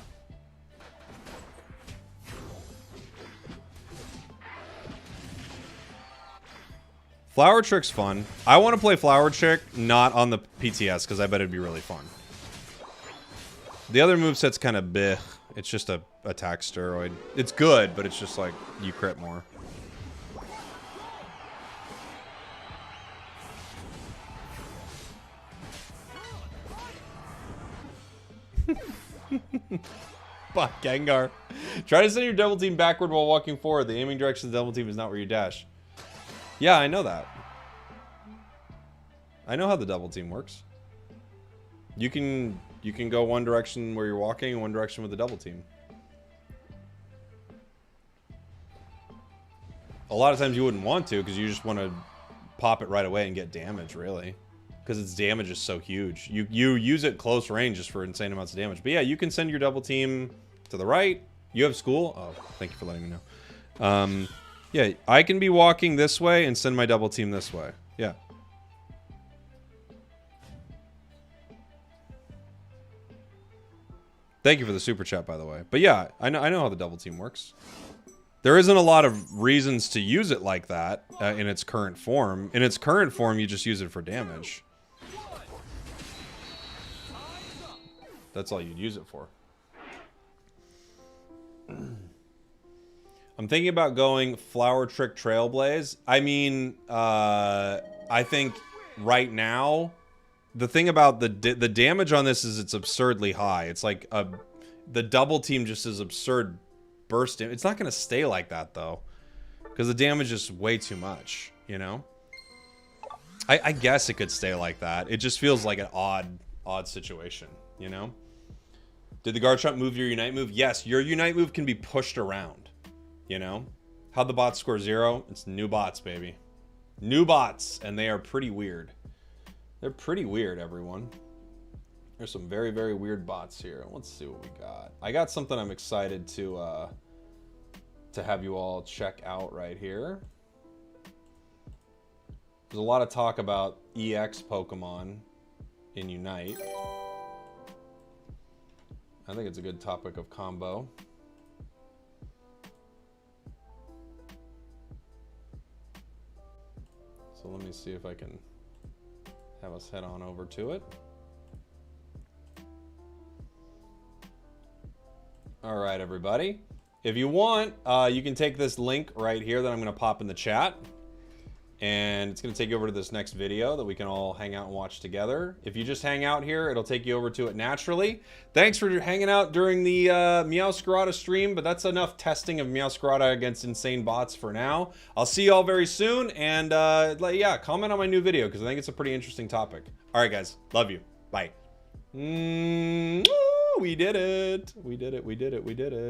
Speaker 1: Flower Trick's fun. I want to play Flower Trick, not on the PTS, because I bet it'd be really fun. The other moveset's kind of bleh. It's just a attack steroid. It's good, but it's just like, you crit more. Fuck, Gengar. Try to send your double team backward while walking forward. The aiming direction of the double team is not where you dash. Yeah, I know that. I know how the double team works. You can go one direction where you're walking and one direction with the double team. A lot of times you wouldn't want to because you just want to pop it right away and get damage, really. Because its damage is so huge. You use it close range just for insane amounts of damage. But yeah, you can send your double team to the right. You have school? Oh, thank you for letting me know. Yeah, I can be walking this way and send my double team this way. Yeah. Thank you for the super chat, by the way. But yeah, I know how the double team works. There isn't a lot of reasons to use it like that in its current form. In its current form, you just use it for damage. That's all you'd use it for. I'm thinking about going Flower Trick Trailblaze. I mean, I think right now, the thing about the damage on this is it's absurdly high. It's like the double team just is absurd burst. It's not going to stay like that, though, because the damage is way too much, you know? I guess it could stay like that. It just feels like an odd situation, you know? Did the Garchomp move your Unite move? Yes, your Unite move can be pushed around, you know? How'd the bots score 0? It's new bots, baby. New bots, and they are pretty weird. They're pretty weird, everyone. There's some very, very weird bots here. Let's see what we got. I got something I'm excited to have you all check out right here. There's a lot of talk about EX Pokemon in Unite. I think it's a good topic of combo. So let me see if I can have us head on over to it. All right, everybody. If you want, you can take this link right here that I'm going to pop in the chat. And it's going to take you over to this next video that we can all hang out and watch together. If you just hang out here, it'll take you over to it naturally. Thanks for hanging out during the Meowscarada stream, but that's enough testing of Meowscarada against insane bots for now. I'll see you all very soon, and yeah, comment on my new video, because I think it's a pretty interesting topic. All right, guys. Love you. Bye. We did it. We did it. We did it. We did it.